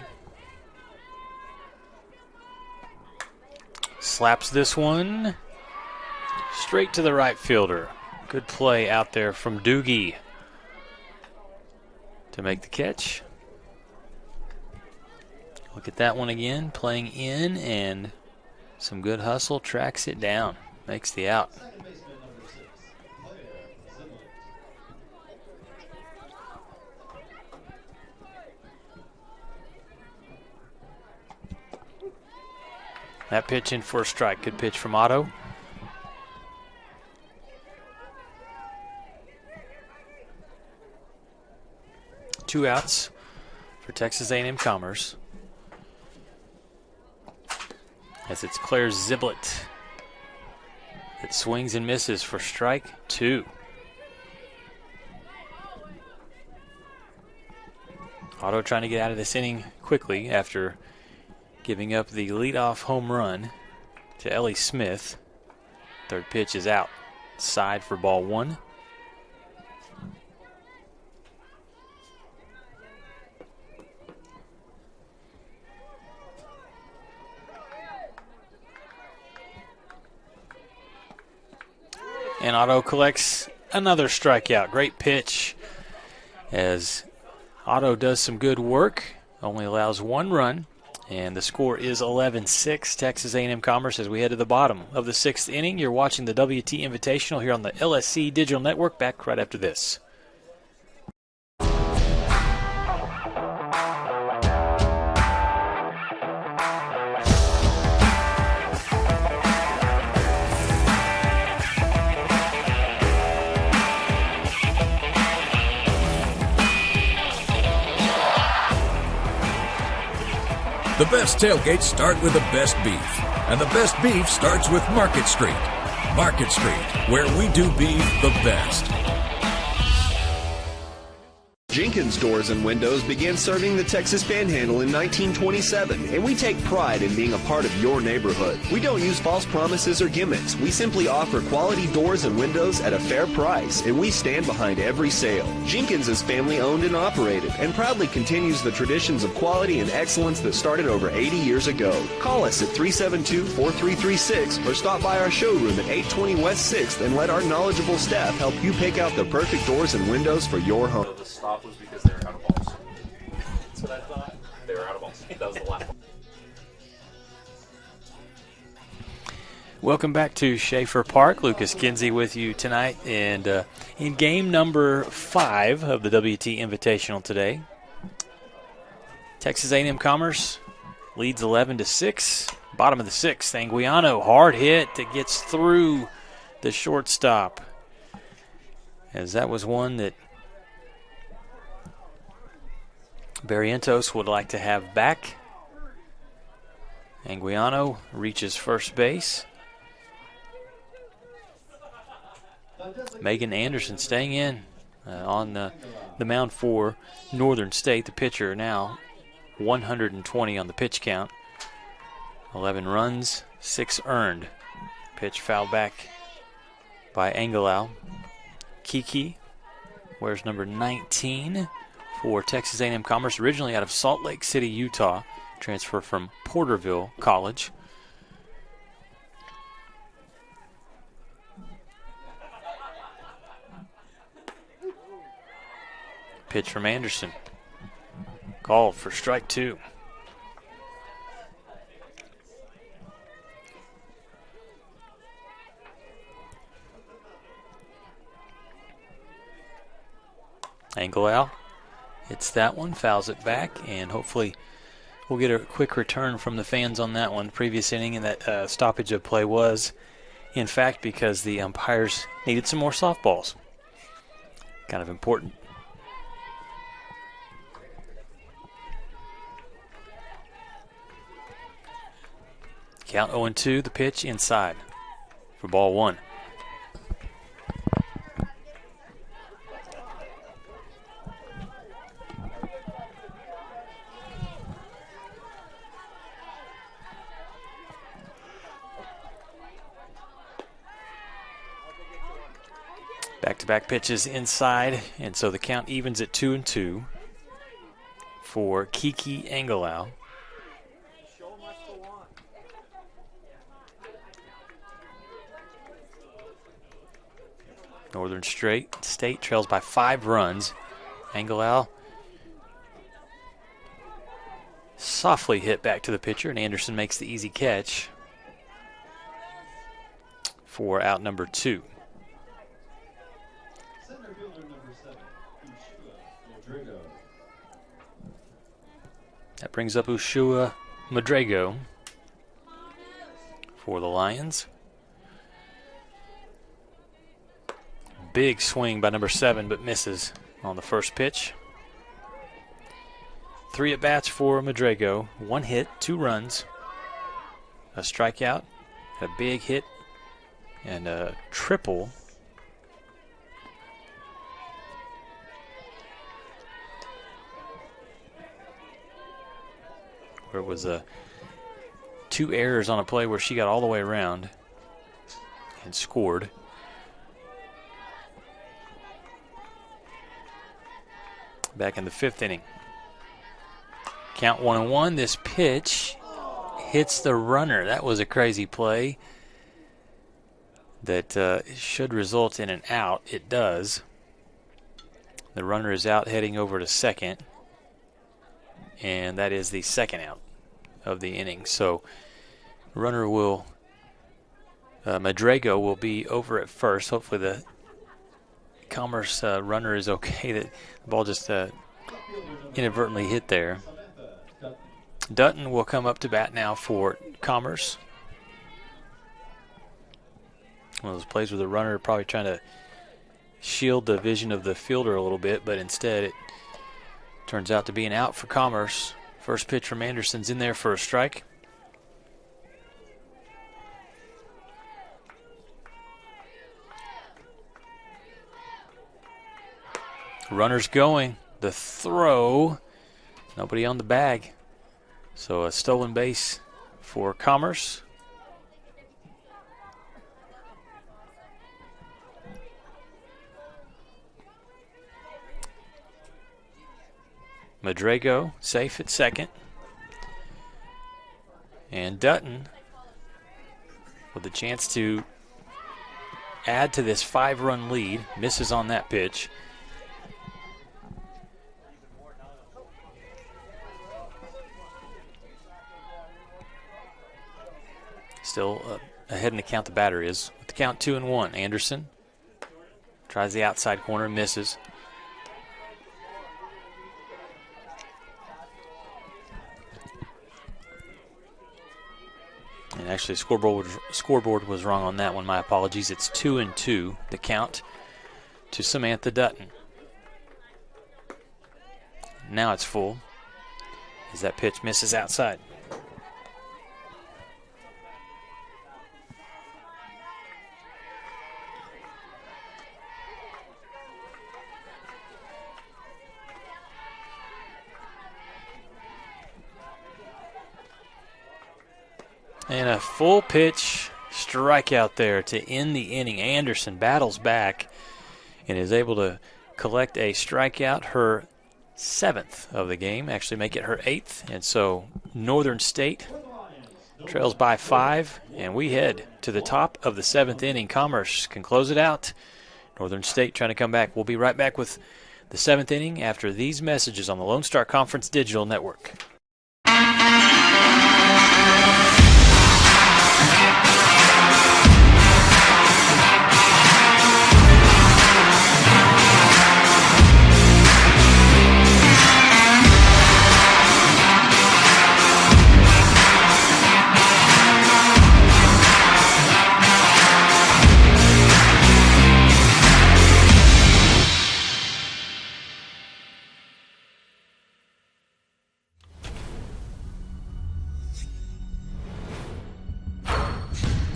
Slaps this one straight to the right fielder. Good play out there from Doogie to make the catch. Look at that one again, playing in, and some good hustle, tracks it down, makes the out. That pitch in for a strike. Good pitch from Otto. Two outs for Texas A&M Commerce. As it's Claire Ziblet that swings and misses for strike 2. Otto trying to get out of this inning quickly after giving up the leadoff home run to Ellie Smith. Third pitch is out. Side for ball 1. And Otto collects another strikeout. Great pitch as Otto does some good work. Only allows 1 run. And the score is 11-6, Texas A&M Commerce as we head to the bottom of the 6th inning. You're watching the WT Invitational here on the LSC Digital Network. Back right after this. The best tailgates start with the best beef, and the best beef starts with Market Street. Market Street, where we do beef the best. Jenkins Doors and Windows began serving the Texas Panhandle in 1927, and we take pride in being a part of your neighborhood. We don't use false promises or gimmicks. We simply offer quality doors and windows at a fair price, and we stand behind every sale. Jenkins is family owned and operated, and proudly continues the traditions of quality and excellence that started over 80 years ago. Call us at 372-4336 or stop by our showroom at 820 West 6th and let our knowledgeable staff help you pick out the perfect doors and windows for your home. The stop was because they were out of balls. That's what I thought. They were out of balls. That was the last one. Welcome back to Schaefer Park. Lucas Kinsey with you tonight, and in game number 5 of the WT Invitational today, Texas A&M Commerce leads 11-6. Bottom of the 6th, Anguiano, hard hit that gets through the shortstop, as that was one that Barrientos would like to have back. Anguiano reaches first base. Megan Anderson staying in on the mound for Northern State. The pitcher now 120 on the pitch count. 11 runs, 6 earned. Pitch fouled back by Angelau. Kiki wears number 19 for Texas A&M Commerce, originally out of Salt Lake City, Utah. Transfer from Porterville College. Pitch from Anderson. Called for strike 2. Angelau hits that one, fouls it back, and hopefully we'll get a quick return from the fans on that one. Previous inning, and that stoppage of play was, in fact, because the umpires needed some more softballs. Kind of important. Count 0-2, the pitch inside for ball 1. Back-to-back pitches inside, and so the count evens at 2-2 for Kiki Angelau. Northern State trails by 5 runs. Angelau softly hit back to the pitcher, and Anderson makes the easy catch for out number 2. That brings up Ushua Madrago for the Lions. Big swing by number 7, but misses on the first pitch. 3 at-bats for Madrago. 1 hit, 2 runs, a strikeout, a big hit, and a triple. There was 2 errors on a play where she got all the way around and scored. Back in the 5th inning. Count 1-1. This pitch hits the runner. That was a crazy play that should result in an out. It does. The runner is out heading over to second, and that is the second out of the inning. So runner will, Madrago will be over at first. Hopefully the Commerce runner is okay. That the ball just inadvertently hit there. Dutton will come up to bat now for Commerce. One of those plays where the runner probably trying to shield the vision of the fielder a little bit, but instead it turns out to be an out for Commerce. First pitch from Anderson's in there for a strike. Runner's going. The throw. Nobody on the bag. So a stolen base for Commerce. Madrago safe at second. And Dutton with a chance to add to this 5-run lead. Misses on that pitch. Still ahead in the count the batter is. With the count 2-1, Anderson tries the outside corner, misses. And actually, scoreboard was wrong on that one. My apologies. It's 2-2, the count to Samantha Dutton. Now it's full as that pitch misses outside. And a full pitch strikeout there to end the inning. Anderson battles back and is able to collect a strikeout, her 7th of the game, actually make it her 8th. And so Northern State trails by 5, and we head to the top of the 7th inning. Commerce can close it out. Northern State trying to come back. We'll be right back with the 7th inning after these messages on the Lone Star Conference Digital Network.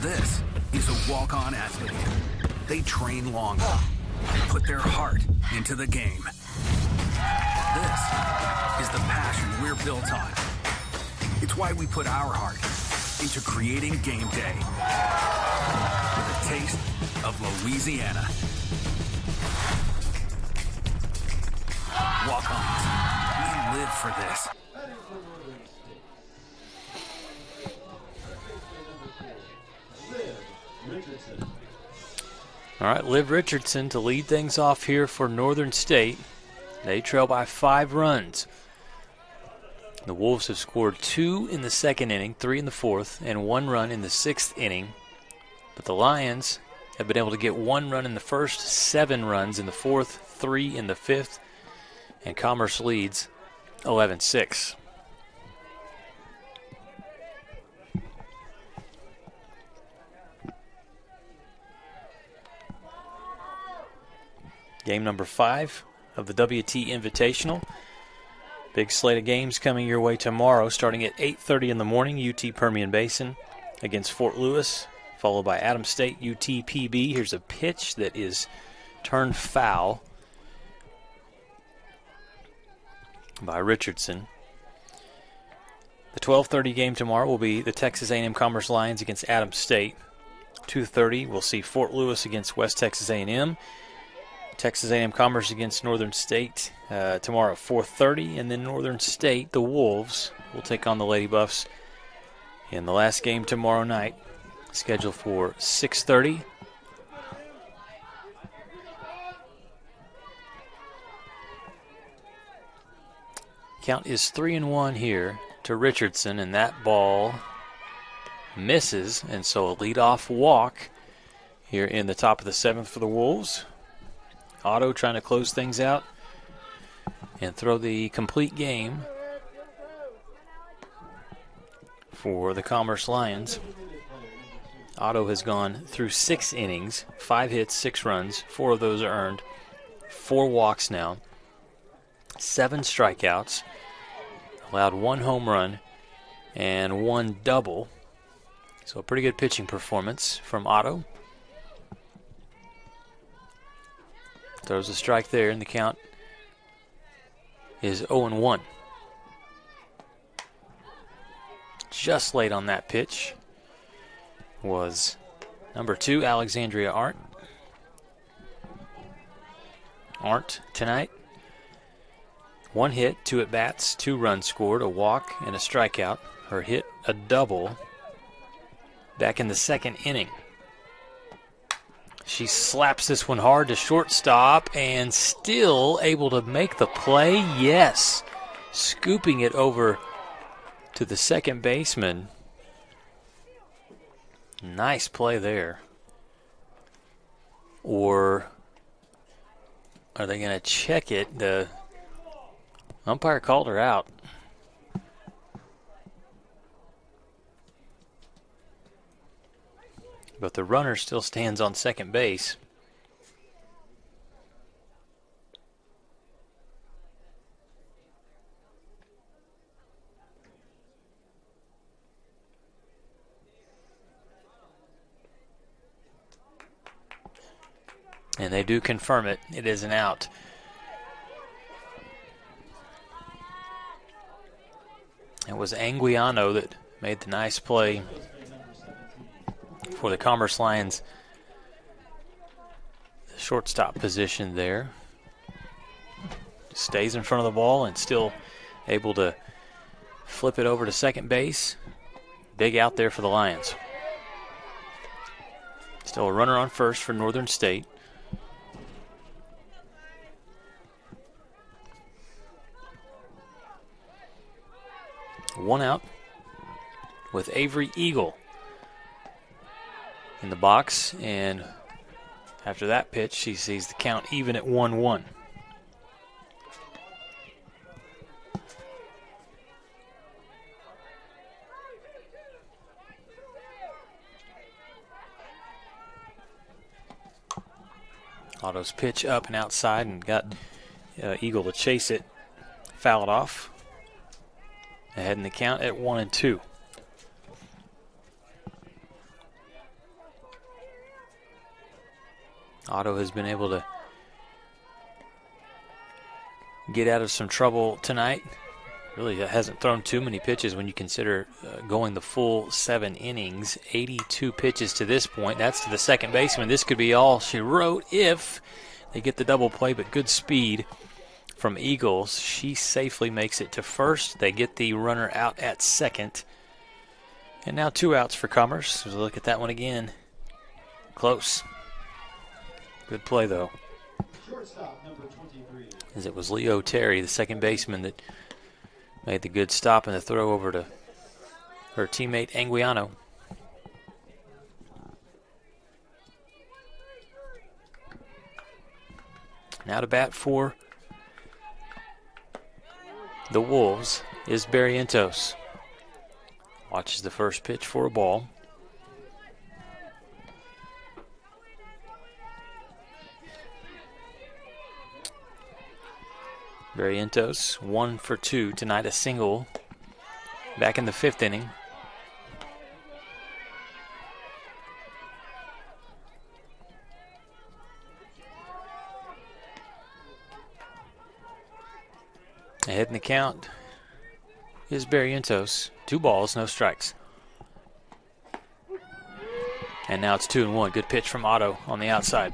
This is a walk-on athlete. They train longer and put their heart into the game. This is the passion we're built on. It's why we put our heart into creating game day with a taste of Louisiana. Walk-ons, we live for this. All right, Liv Richardson to lead things off here for Northern State. They trail by 5 runs. The Wolves have scored 2 in the 2nd inning, 3 in the 4th, and 1 run in the 6th inning. But the Lions have been able to get 1 run in the 1st, 7 runs in the 4th, 3 in the 5th, and Commerce leads 11-6. Game number 5 of the WT Invitational. Big slate of games coming your way tomorrow, starting at 8:30 in the morning. UT Permian Basin against Fort Lewis, followed by Adams State, UTPB. Here's a pitch that is turned foul by Richardson. The 12:30 game tomorrow will be the Texas A&M Commerce Lions against Adams State. 2:30 we'll see Fort Lewis against West Texas A&M. Texas A&M Commerce against Northern State tomorrow at 4:30, and then Northern State, the Wolves, will take on the Lady Buffs in the last game tomorrow night, scheduled for 6:30. Count is 3-1 here to Richardson, and that ball misses, and so a leadoff walk here in the top of the 7th for the Wolves. Otto trying to close things out and throw the complete game for the Commerce Lions. Otto has gone through 6 innings, 5 hits, 6 runs, 4 of those are earned, 4 walks now, 7 strikeouts, allowed 1 home run and 1 double. So a pretty good pitching performance from Otto. Throws a strike there, and the count is 0-1. Just late on that pitch was number 2, Alexandria Arndt. Arndt tonight, 1 hit, 2 at-bats, 2 runs scored, a walk, and a strikeout. Her hit, a double, back in the 2nd inning. She slaps this one hard to shortstop and still able to make the play. Yes, scooping it over to the second baseman. Nice play there. Or are they going to check it? The umpire called her out. But the runner still stands on second base. And they do confirm it. It is an out. It was Anguiano that made the nice play for the Commerce Lions. The shortstop position there. Stays in front of the ball and still able to flip it over to second base. Big out there for the Lions. Still a runner on first for Northern State. One out with Avery Eagle in the box, and after that pitch, she sees the count even at 1-1. Otto's pitch up and outside and got Eagle to chase it, foul it off. Ahead in the count at 1-2. Otto has been able to get out of some trouble tonight. Really hasn't thrown too many pitches when you consider going the full 7 innings. 82 pitches to this point. That's to the second baseman. This could be all she wrote if they get the double play, but good speed from Eagles. She safely makes it to first. They get the runner out at second. And now 2 outs for Commerce. Let's look at that one again. Close. Good play, though. Shortstop number 23. As it was Leo Terry, the second baseman, that made the good stop and the throw over to her teammate Anguiano. Now to bat for the Wolves is Barrientos. Watches the first pitch for a ball. Barrientos 1 for 2 tonight, a single back in the 5th inning. Ahead in the count is Barrientos. 2 balls, no strikes. And now it's 2-1. Good pitch from Otto on the outside.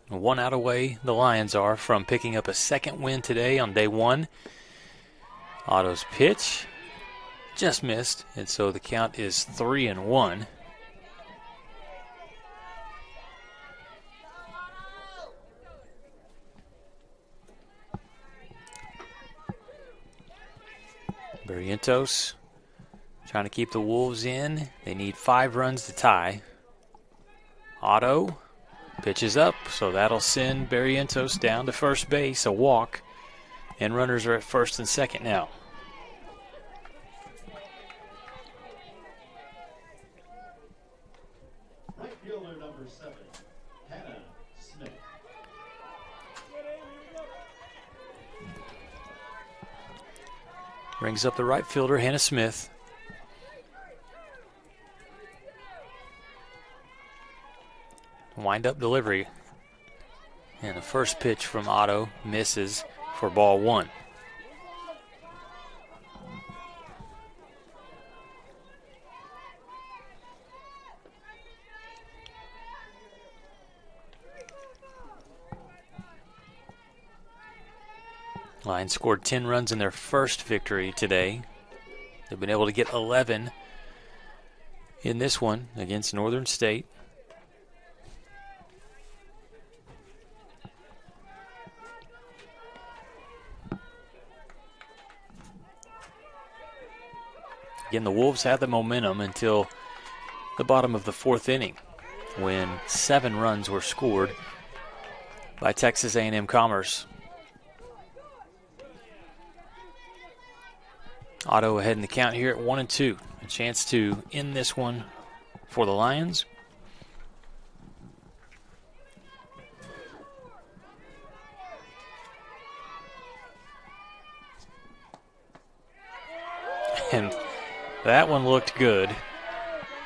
One out away the Lions are from picking up a second win today on day 1. Otto's pitch just missed, and so the count is 3-1. Barrientos trying to keep the Wolves in. They need 5 runs to tie. Otto pitches up, so that'll send Barrientos down to first base, a walk, and runners are at first and second now. Right fielder number 7, Hannah Smith. Brings up the right fielder, Hannah Smith. Wind-up delivery. And the first pitch from Otto misses for ball 1. Lions scored 10 runs in their first victory today. They've been able to get 11 in this one against Northern State. Again, the Wolves had the momentum until the bottom of the fourth inning when 7 runs were scored by Texas A&M Commerce. Otto ahead in the count here at 1-2. A chance to end this one for the Lions. And that one looked good.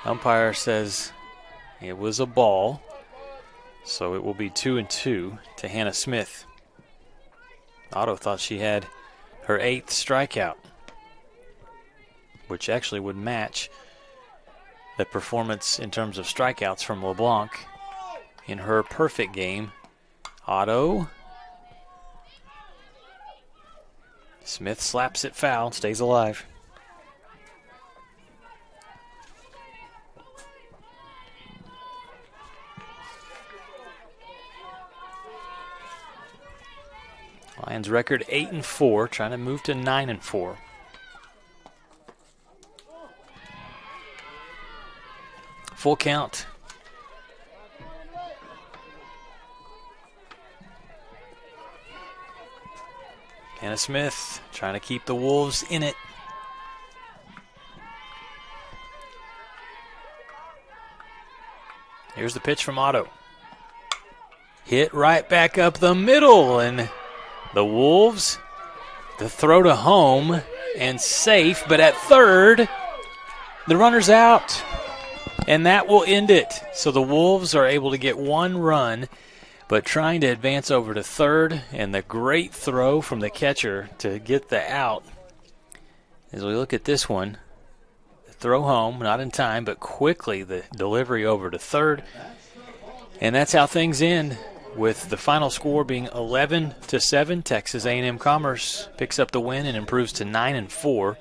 Umpire says it was a ball, so it will be 2-2 to Hannah Smith. Otto thought she had her 8th strikeout, which actually would match the performance in terms of strikeouts from LeBlanc in her perfect game. Otto. Smith slaps it foul, stays alive. Lions record 8-4, trying to move to 9-4. Full count. Hannah Smith trying to keep the Wolves in it. Here's the pitch from Otto. Hit right back up the middle, and the Wolves, the throw to home and safe, but at third, the runner's out. And that will end it. So the Wolves are able to get 1 run, but trying to advance over to third, and the great throw from the catcher to get the out. As we look at this one, the throw home, not in time, but quickly the delivery over to third. And that's how things end, with the final score being 11-7. Texas A&M Commerce picks up the win and improves to 9-4.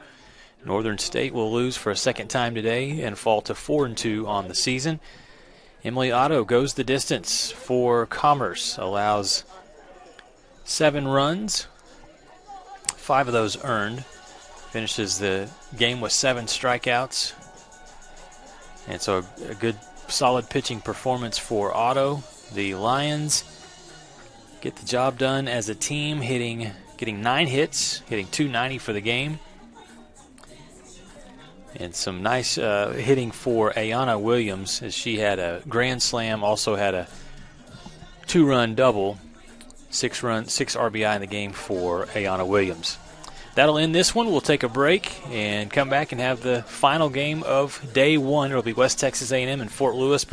Northern State will lose for a second time today and fall to 4-2 on the season. Emily Otto goes the distance for Commerce, allows 7 runs, 5 of those earned, finishes the game with 7 strikeouts. And so a good, solid pitching performance for Otto. The Lions get the job done as a team, getting 9 hits, hitting .290 for the game. And some nice hitting for Ayanna Williams, as she had a grand slam, also had a 2-run double, 6 RBI in the game for Ayanna Williams. That'll end this one. We'll take a break and come back and have the final game of day 1. It'll be West Texas A&M and Fort Lewis, but